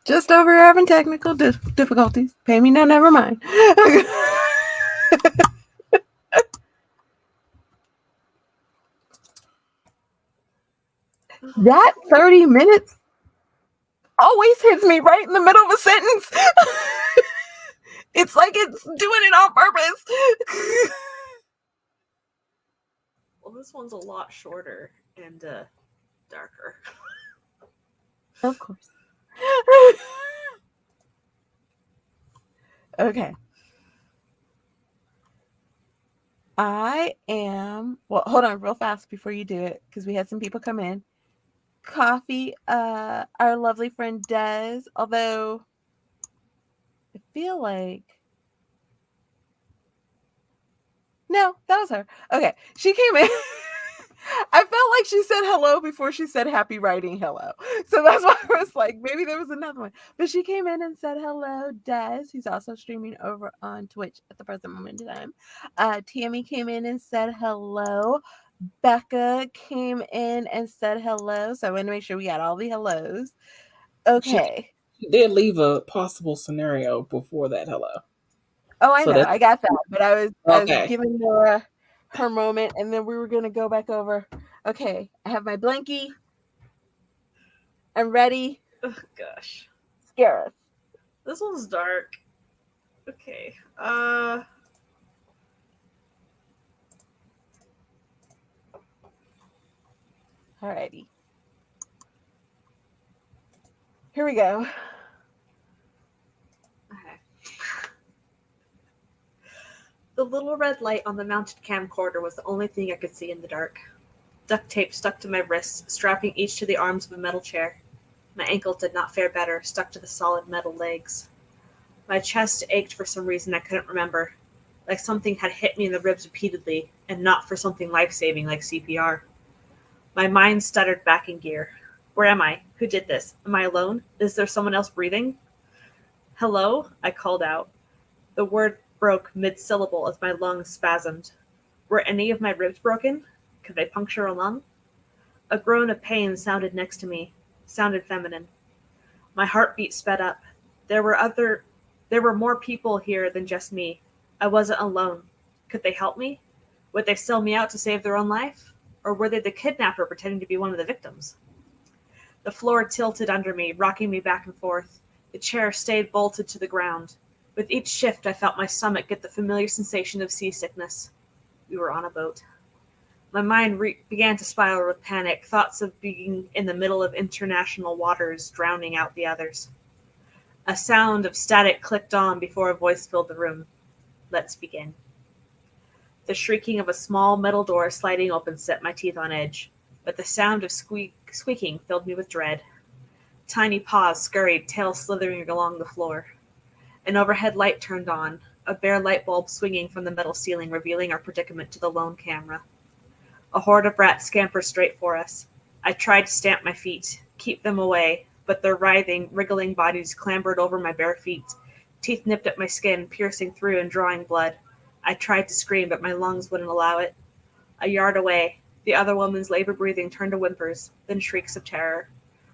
Just over having technical difficulties. Pay me no, never mind. That 30 minutes always hits me right in the middle of a sentence. It's like it's doing it on purpose. Well, this one's a lot shorter and darker. Of course. Okay. I am, well, hold on real fast before you do it, because we had some people come in. Coffee, our lovely friend Des, although I feel like, no, that was her. Okay, she came in. I felt like she said hello before she said happy writing hello. So that's why I was like, maybe there was another one. But she came in and said hello, Des, who's also streaming over on Twitch at the present moment in time. Tammy came in and said hello. Becca came in and said hello. So I want to make sure we got all the hellos. Okay. She did leave a possible scenario before that hello. Oh, I So know. that's I got that. But I was okay. giving Laura her moment, and then we were going to go back over. Okay. I have my blankie. I'm ready. Oh, gosh. Scare us. This one's dark. Okay. Alrighty. Here we go. Okay. The little red light on the mounted camcorder was the only thing I could see in the dark. Duct tape stuck to my wrists, strapping each to the arms of a metal chair. My ankles did not fare better, stuck to the solid metal legs. My chest ached for some reason I couldn't remember, like something had hit me in the ribs repeatedly, and not for something life-saving like CPR. My mind stuttered back in gear. Where am I? Who did this? Am I alone? Is there someone else breathing? Hello? I called out. The word broke mid-syllable as my lungs spasmed. Were any of my ribs broken? Could they puncture a lung? A groan of pain sounded next to me, sounded feminine. My heartbeat sped up. There were more people here than just me. I wasn't alone. Could they help me? Would they sell me out to save their own life? Or were they the kidnapper pretending to be one of the victims? The floor tilted under me, rocking me back and forth. The chair stayed bolted to the ground. With each shift, I felt my stomach get the familiar sensation of seasickness. We were on a boat. My mind began to spiral with panic, thoughts of being in the middle of international waters, drowning out the others. A sound of static clicked on before a voice filled the room. Let's begin. The shrieking of a small metal door sliding open set my teeth on edge, but the sound of squeaking filled me with dread. Tiny paws scurried, tails slithering along the floor. An overhead light turned on, a bare light bulb swinging from the metal ceiling, revealing our predicament to the lone camera. A horde of rats scampered straight for us. I tried to stamp my feet, keep them away, but their writhing, wriggling bodies clambered over my bare feet. Teeth nipped at my skin, piercing through and drawing blood. I tried to scream, but my lungs wouldn't allow it. A yard away, the other woman's labor breathing turned to whimpers, then shrieks of terror.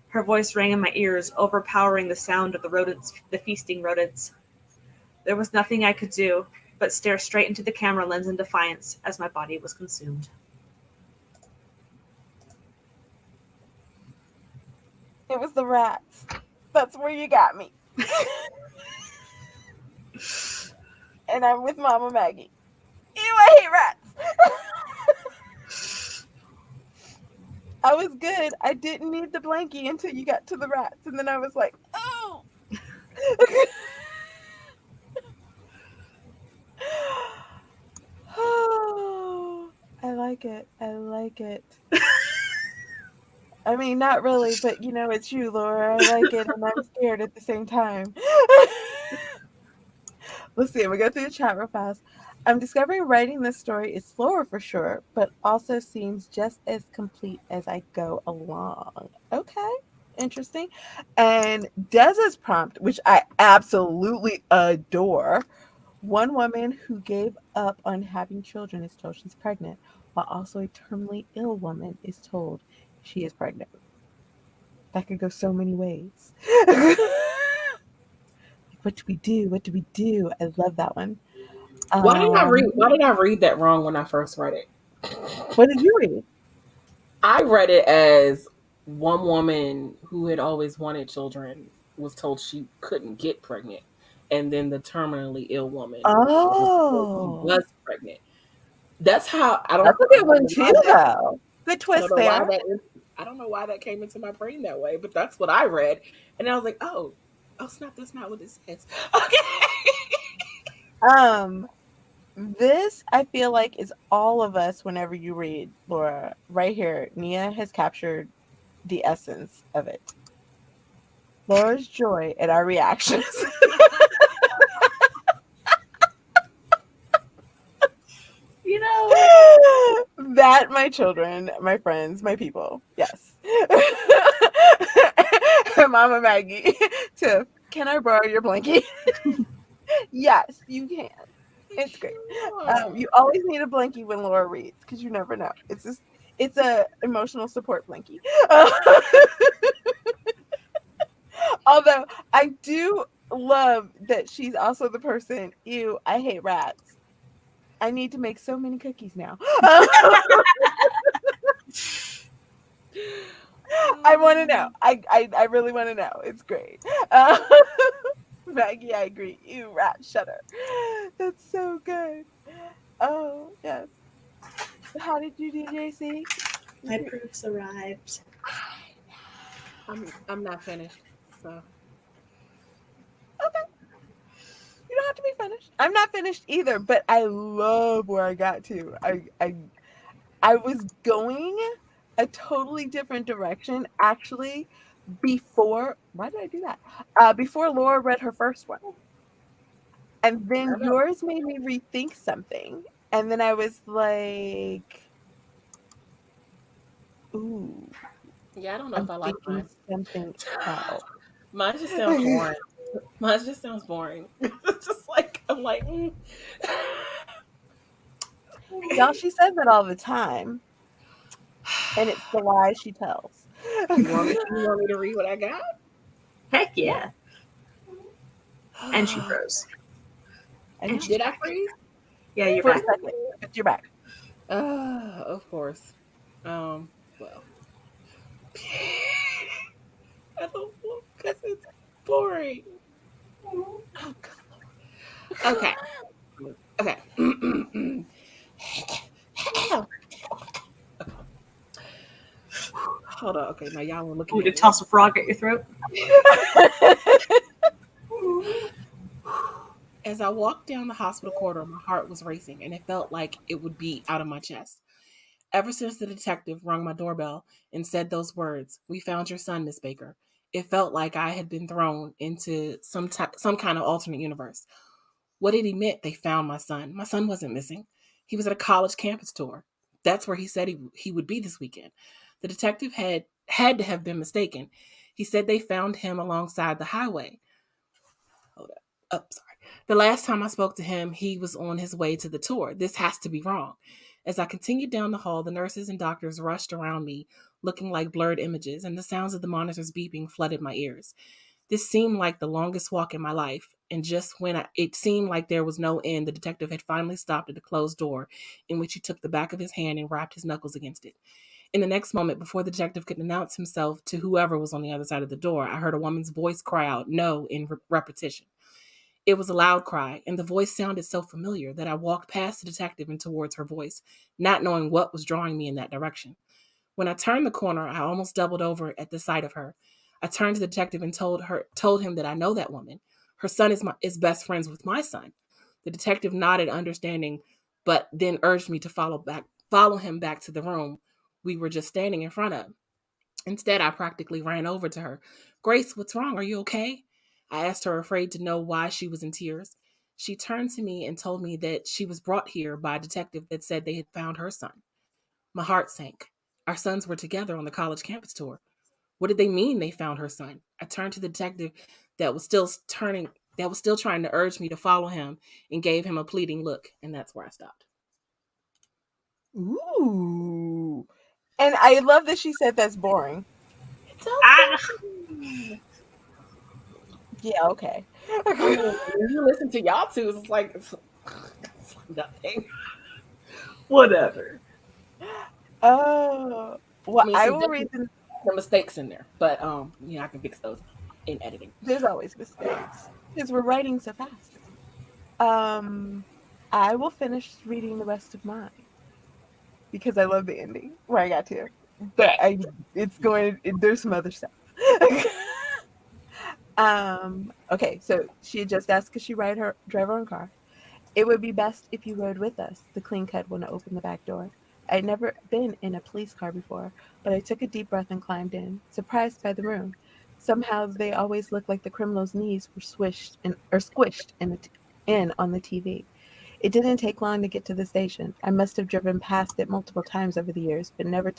Her voice rang in my ears, overpowering the sound of the feasting rodents. There was nothing I could do but stare straight into the camera lens in defiance as my body was consumed. It was the rats. That's where you got me. And I'm with Mama Maggie. Ew, I hate rats. I was good. I didn't need the blankie until you got to the rats. And then I was like, oh. Oh, I like it. I like it. I mean, not really, but you know, it's you, Laura. I like it, and I'm scared at the same time. Let's see. I'm gonna go through the chat real fast. I'm discovering writing this story is slower for sure, but also seems just as complete as I go along. Okay, interesting. And Dez's prompt, which I absolutely adore. One woman who gave up on having children is told she's pregnant, while also a terminally ill woman is told she is pregnant. That could go so many ways. What do we do? What do we do? I love that one. Why did I read that wrong when I first read it? What did you read? I read it as one woman who had always wanted children was told she couldn't get pregnant, and then the terminally ill woman was pregnant. That's how I don't. That's a good one too, though. Good twist there. I don't know why that came into my brain that way, but that's what I read, and I was like, oh snap, that's not what it says. Okay. This I feel like is all of us whenever you read, Laura. Right here, Nia has captured the essence of it. Laura's joy at our reactions. You know, that, my children, my friends, my people. Yes. Mama Maggie, Tiff, can I borrow your blankie? Yes, you can. It's great. You always need a blankie when Laura reads because you never know. It's a emotional support blankie. Although I do love that she's also the person. Ew, I hate rats. I need to make so many cookies now. I want to know. I really want to know. It's great. Maggie, I agree. You rat, shutter. That's so good. Oh, yes. How did you do, JC? my proofs arrived. I'm not finished, so. Okay. You don't have to be finished. I'm not finished either, but I love where I got to. I was going a totally different direction, actually, before. Why did I do that? Before Laura read her first one. And then yours made me rethink something. And then I was like, ooh. Yeah, I don't know if I like mine. Something else. Mine just sounds boring. Mine just sounds boring. It's just like, I'm like, Y'all, she says that all the time. And it's the lies she tells. You want me to read what I got? Heck yeah. And she froze. Did I freeze? Yeah, you're For back. a second. You're back. Of course. Well. I don't know, because it's boring. Oh, God. Okay. Hold on. Okay, now y'all were looking You at to me. toss a frog at your throat? As I walked down the hospital corridor, my heart was racing, and it felt like it would be out of my chest. Ever since the detective rung my doorbell and said those words, "We found your son, Miss Baker," it felt like I had been thrown into some kind of alternate universe. What did he mean? They found my son. My son wasn't missing. He was at a college campus tour. That's where he said he would be this weekend. The detective had to have been mistaken. He said they found him alongside the highway. Hold up. Oh, sorry. The last time I spoke to him, he was on his way to the tour. This has to be wrong. As I continued down the hall, the nurses and doctors rushed around me, looking like blurred images, and the sounds of the monitors beeping flooded my ears. This seemed like the longest walk in my life, and just when it seemed like there was no end, the detective had finally stopped at a closed door, in which he took the back of his hand and rapped his knuckles against it. In the next moment, before the detective could announce himself to whoever was on the other side of the door, I heard a woman's voice cry out, "No," in repetition. It was a loud cry, and the voice sounded so familiar that I walked past the detective and towards her voice, not knowing what was drawing me in that direction. When I turned the corner, I almost doubled over at the sight of her. I turned to the detective and told him that I know that woman. Her son is best friends with my son. The detective nodded, understanding, but then urged me to follow him back to the room we were just standing in front of. Instead, I practically ran over to her. "Grace, what's wrong? Are you okay?" I asked her, afraid to know why she was in tears. She turned to me and told me that she was brought here by a detective that said they had found her son. My heart sank. Our sons were together on the college campus tour. What did they mean they found her son? I turned to the detective that was still trying to urge me to follow him, and gave him a pleading look, and that's where I stopped. Ooh. And I love that she said that's boring. Ah. Yeah, okay. I mean, when you listen to y'all two, it's like it's nothing. Whatever. Oh, I well, mean, I some will read definitely some mistakes in there, but I can fix those in editing. there's always mistakes because we're writing so fast. Um, I will finish reading the rest of mine because I love the ending where I got to. But it's going. There's some other stuff. Okay, so she had just asked, could she drive her own car? It would be best if you rode with us. The clean cut one opened the back door. I'd never been in a police car before, but I took a deep breath and climbed in, surprised by the room. Somehow they always looked like the criminal's knees were squished in on the TV. It didn't take long to get to the station. I must have driven past it multiple times over the years, but never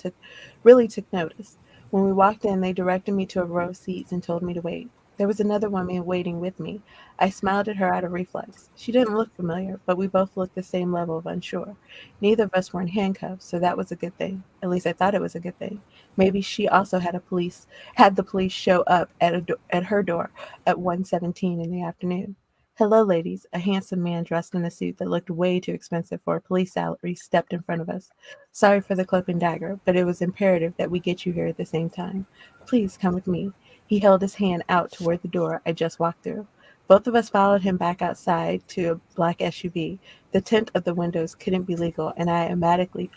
really took notice. When we walked in, they directed me to a row of seats and told me to wait. There was another woman waiting with me. I smiled at her out of reflex. She didn't look familiar, but we both looked the same level of unsure. Neither of us were in handcuffs, so that was a good thing. At least I thought it was a good thing. Maybe she also had the police show up at her door at 1:17 in the afternoon. Hello, ladies. A handsome man dressed in a suit that looked way too expensive for a police salary stepped in front of us. Sorry for the cloak and dagger, but it was imperative that we get you here at the same time. Please come with me. He held his hand out toward the door I just walked through. Both of us followed him back outside to a black SUV. The tint of the windows couldn't be legal, and I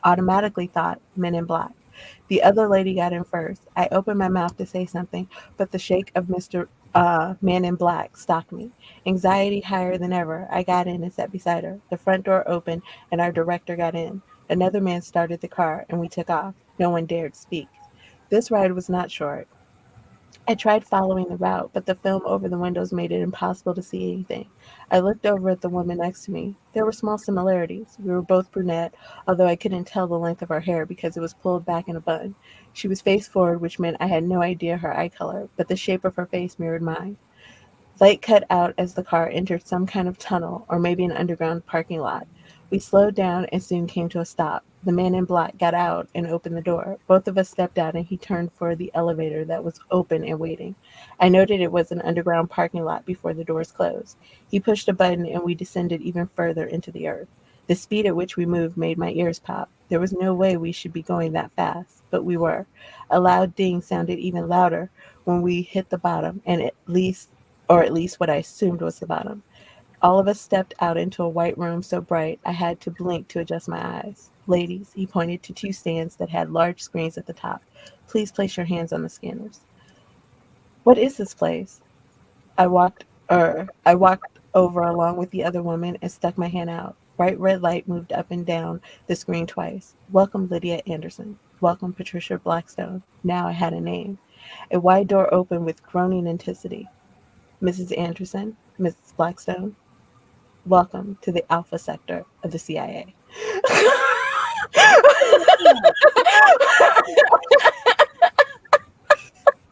automatically thought men in black. The other lady got in first. I opened my mouth to say something, but the shake of Mr. Man in Black stopped me. Anxiety higher than ever, I got in and sat beside her. The front door opened, and our director got in. Another man started the car, and we took off. No one dared speak. This ride was not short. I tried following the route, but the film over the windows made it impossible to see anything. I looked over at the woman next to me. There were small similarities. We were both brunette, although I couldn't tell the length of her hair because it was pulled back in a bun. She was face forward, which meant I had no idea her eye color, but the shape of her face mirrored mine. Light cut out as the car entered some kind of tunnel or maybe an underground parking lot. We slowed down and soon came to a stop. The man in black got out and opened the door. Both of us stepped out and he turned for the elevator that was open and waiting. I noted it was an underground parking lot before the doors closed. He pushed a button and we descended even further into the earth. The speed at which we moved made my ears pop. There was no way we should be going that fast, but we were. A loud ding sounded even louder when we hit the bottom, and at least what I assumed was the bottom. All of us stepped out into a white room so bright I had to blink to adjust my eyes. Ladies, he pointed to two stands that had large screens at the top. Please place your hands on the scanners. What is this place? I walked over along with the other woman and stuck my hand out. Bright red light moved up and down the screen twice. Welcome, Lydia Anderson. Welcome, Patricia Blackstone. Now I had a name. A wide door opened with groaning intensity. Mrs. Anderson, Mrs. Blackstone, welcome to the Alpha Sector of the CIA.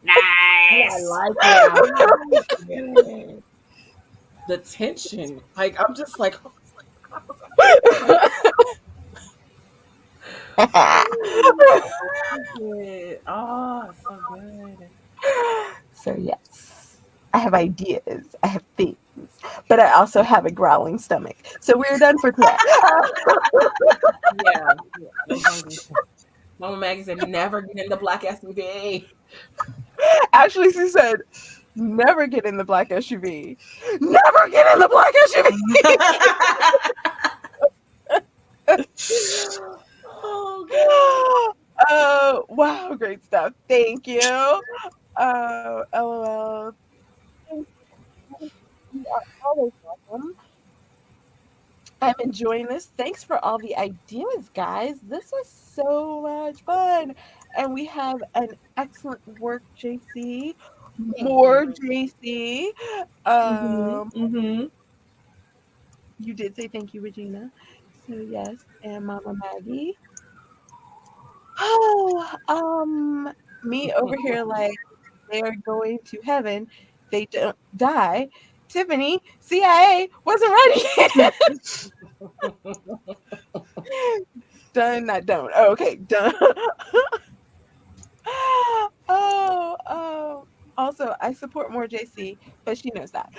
Nice. I like it. Yeah. The tension. Like I'm just like oh, so good. So yes, I have ideas, I have things, but I also have a growling stomach. So we're done for today. Yeah. I'm hungry. Mama Maggie said, never get in the black SUV. Actually, she said, never get in the black SUV. Never get in the black SUV. Oh, God. Oh, wow, great stuff. Thank you. LOL. You are always welcome. I'm enjoying this. Thanks for all the ideas, guys. This was so much fun. And we have an excellent work, JC. More JC. You did say thank you, Regina. So yes, and Mama Maggie. Oh, me over here like they are going to heaven. They don't die. Tiffany, CIA wasn't ready. Done, not done. Oh, okay, done. Oh, I support more JC, but she knows that.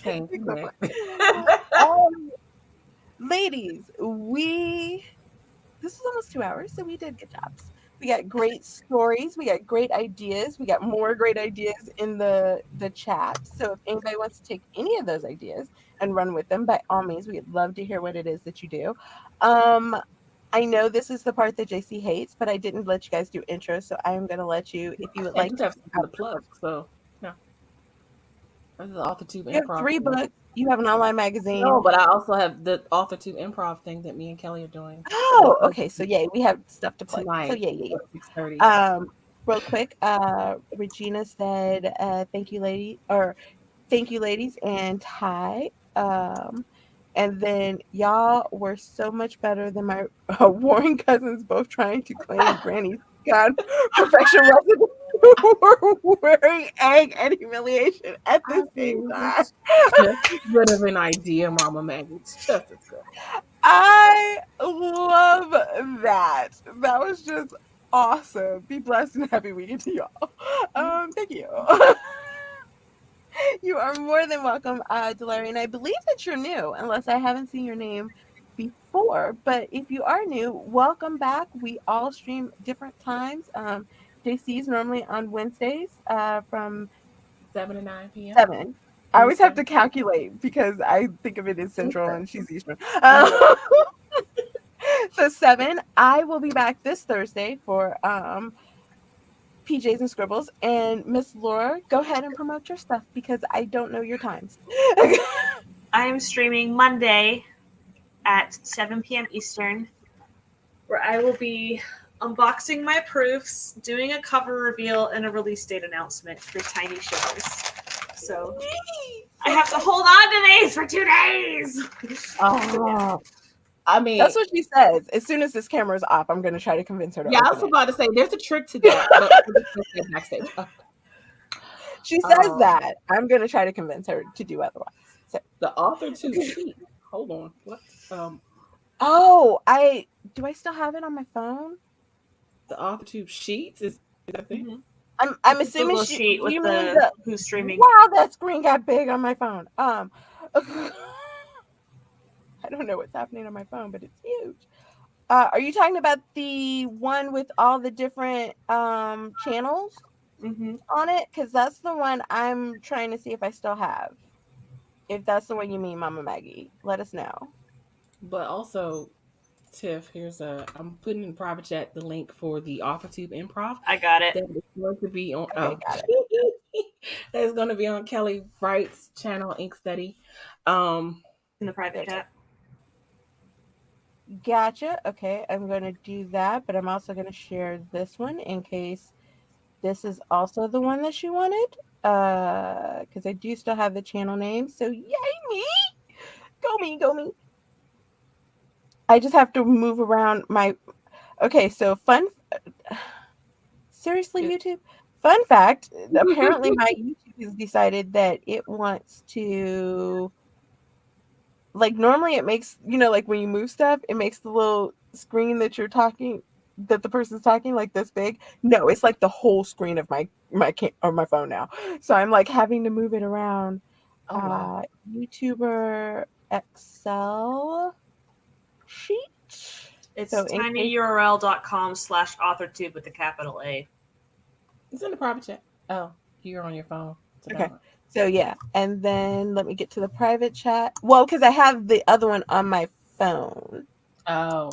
Thank you. Ladies, this was almost 2 hours, so we did good jobs. We got great stories. We got great ideas. We got more great ideas in the chat. So if anybody wants to take any of those ideas and run with them, by all means, we'd love to hear what it is that you do. I know this is the part that JC hates, but I didn't let you guys do intros, so I am going to let you, if you would like to have something to plug. So yeah, this is the AuthorTube you have Improv 3 thing. books. You have an online magazine. No, but I also have the AuthorTube Improv thing that me and Kelly are doing. Oh, okay. So yeah, we have stuff to plug. Tonight, So yeah. at 6:30. Real quick, Regina said, thank you, ladies, and Ty. And then y'all were so much better than my warring cousins, both trying to claim Granny's God perfection resident who were wearing egg and humiliation at the same time. Just as good of an idea, Mama Maggie. It's just as good. I love that. That was just awesome. Be blessed and happy weekend to y'all. Thank you. You are more than welcome, Delarian. I believe that you're new, unless I haven't seen your name before. But if you are new, welcome back. We all stream different times. JC is normally on Wednesdays from 7 to 9 p.m. 7. I always have to calculate because I think of it as Central and she's Eastern. So 7. I will be back this Thursday for PJs and Scribbles. And Miss Laura, go ahead and promote your stuff because I don't know your times. I am streaming Monday at 7 p.m. Eastern, where I will be unboxing my proofs, doing a cover reveal, and a release date announcement for Tiny Shivers. So I have to hold on to these for 2 days. Oh, I mean, that's what she says. As soon as this camera is off, I'm going to try to convince her to I was about to say, there's a trick to that. But backstage. She says that. I'm going to try to convince her to do otherwise. So. The AuthorTube sheet. Hold on. What? Do I still have it on my phone? The AuthorTube sheets is that a thing? I'm assuming Google sheet with the who's streaming. Wow, that screen got big on my phone. I don't know what's happening on my phone, but it's huge. Are you talking about the one with all the different channels on it? Because that's the one I'm trying to see if I still have. If that's the one you mean, Mama Maggie, let us know. But also, Tiff, I'm putting in private chat the link for the AuthorTube Improv. I got it. That is going to be on. Okay, got it. That is going to be on Kelly Wright's channel, Ink Study. In the private chat. Gotcha. Okay, I'm going to do that, but I'm also going to share this one in case this is also the one that she wanted. Because I do still have the channel name. So yay me! Go me! I just have to move around my. Okay, so seriously, YouTube. Fun fact: apparently, my YouTube has decided that it wants to. Like normally it makes, like when you move stuff, it makes the little screen that you're talking, that the person's talking like this big. No, it's like the whole screen of my phone now. So I'm like having to move it around. Oh, wow. YouTuber Excel sheet. It's tinyurl.com/authortube with a capital A. It's in the private chat. Oh, you're on your phone. Okay. So yeah, and then let me get to the private chat. Well, because I have the other one on my phone. Oh.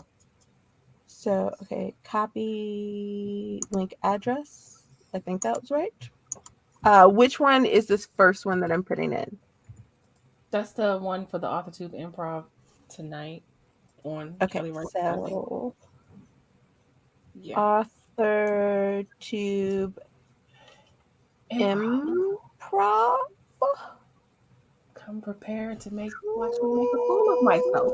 So, okay, copy link address. I think that was right. Which one is this first one that I'm putting in? That's the one for the AuthorTube Improv tonight on Kelly Wright. So yeah. AuthorTube Improv. Come prepared to watch me make a fool of myself.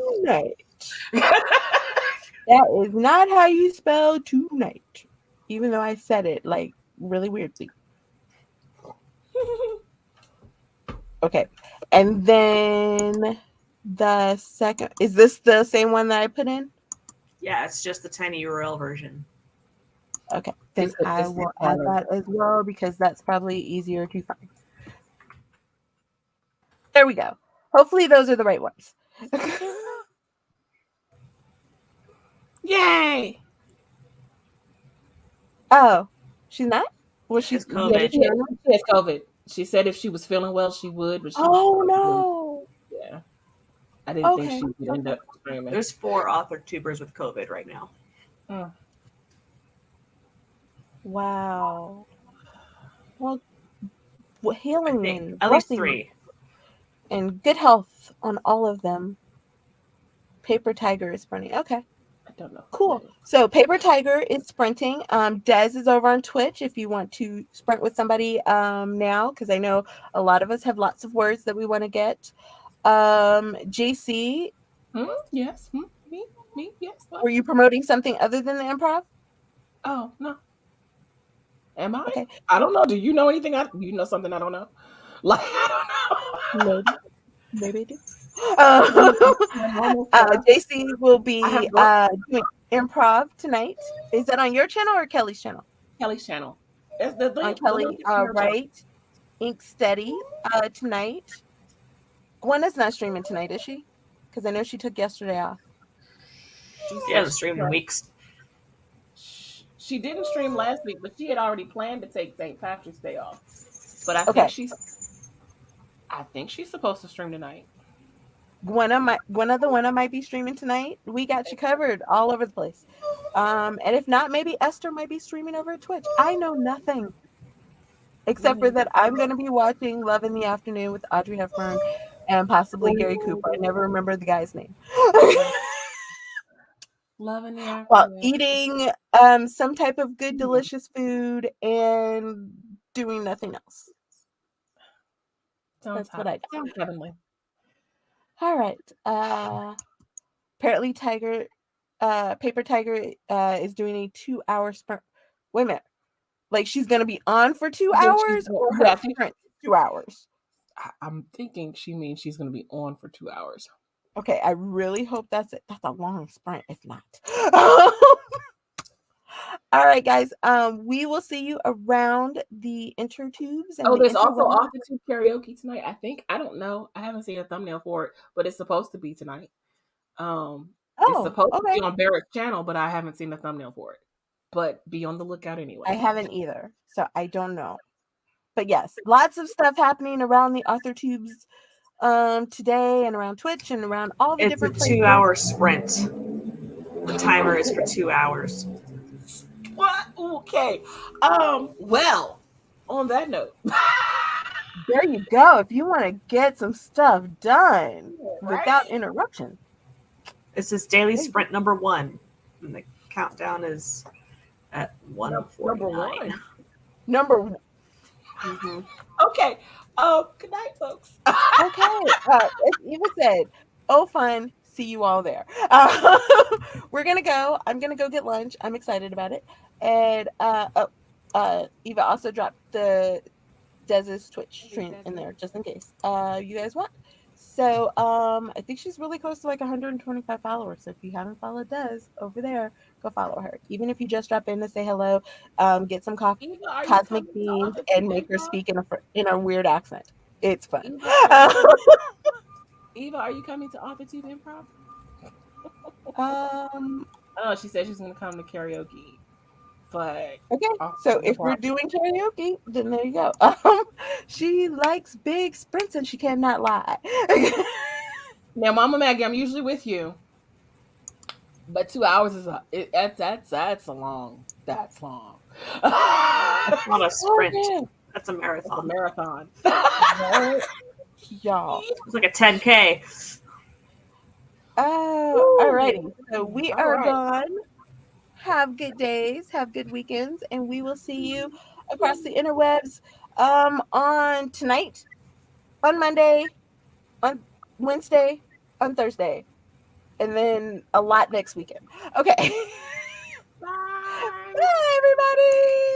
That is not how you spell tonight. Even though I said it like really weirdly. Okay. And then the second, is this the same one that I put in? Yeah, it's just the tiny URL version. Okay, then I will add that as well because that's probably easier to find. There we go. Hopefully those are the right ones. Yay! Oh, she's not? Well, she's COVID. She has COVID. She said if she was feeling well, she would. But she no. Yeah. I didn't think she would end up streaming. There's 4 author tubers with COVID right now. Wow. Well, healing and at least 3. And good health on all of them. Paper Tiger is sprinting. Okay. I don't know. Cool. So Paper Tiger is sprinting. Des is over on Twitch if you want to sprint with somebody now, because I know a lot of us have lots of words that we want to get. JC. Yes. Me, yes. What? Were you promoting something other than the improv? Oh, no. Am I? Okay. I don't know. Do you know anything? You know something I don't know? Like, I don't know. Maybe I do. JC will be doing improv tonight. Is that on your channel or Kelly's channel? Kelly's channel. It's on Kelly, right? Ink Steady tonight. Gwenna's not streaming tonight, is she? Because I know she took yesterday off. She hasn't streamed in weeks. She didn't stream last week, but she had already planned to take St. Patrick's Day off. But I think she's supposed to stream tonight. Gwenna might be streaming tonight. We got you covered all over the place. And if not, maybe Esther might be streaming over at Twitch. I know nothing. Except for that I'm going to be watching Love in the Afternoon with Audrey Hepburn and possibly Gary Cooper. I never remember the guy's name. Love in the Afternoon. While eating some type of good, delicious food and doing nothing else. That's what I do. Sounds heavenly. All right. Apparently Paper Tiger is doing a 2-hour sprint. Wait a minute. Like she's going to be on for 2 hours or her sprint 2 hours? I'm thinking she means she's going to be on for 2 hours. Okay. I really hope that's it. That's a long sprint, if not. All right, guys. We will see you around the intertubes. And there's also AuthorTube karaoke tonight. I think. I don't know. I haven't seen a thumbnail for it, but it's supposed to be tonight. It's supposed to be on Barrett's channel, but I haven't seen a thumbnail for it. But be on the lookout anyway. I haven't either, so I don't know. But yes, lots of stuff happening around the AuthorTubes today and around Twitch and around all the different places. It's a 2-hour sprint. The timer is for 2 hours. What? Okay. Well, on that note. There you go. If you want to get some stuff done without interruption. This is daily sprint number 1. And the countdown is at 1:49. Number 1. Mm-hmm. Okay. Good night, folks. Okay. As Eva said, fun. See you all there. We're gonna go. I'm gonna go get lunch. I'm excited about it. And Eva also dropped the Dez's Twitch stream in there just in case you guys want. So I think she's really close to like 125 followers. So if you haven't followed Des over there, go follow her. Even if you just drop in to say hello, get some coffee, cosmic beans, and make her speak in a weird accent. It's fun. Eva, are you coming to AuthorTube Improv? Oh, she said she's going to come to karaoke. But okay, so if we're doing karaoke, then there you go. She likes big sprints and she cannot lie. Now, Mama Maggie, I'm usually with you, but 2 hours is that's long. That's long. That's not a sprint. Okay. That's a marathon. That's a marathon. Y'all, it's like a 10K. Alrighty. So we are gone. Have good days, have good weekends, and we will see you across the interwebs on tonight, on Monday, on Wednesday, on Thursday, and then a lot next weekend. Okay. Bye. Bye, everybody.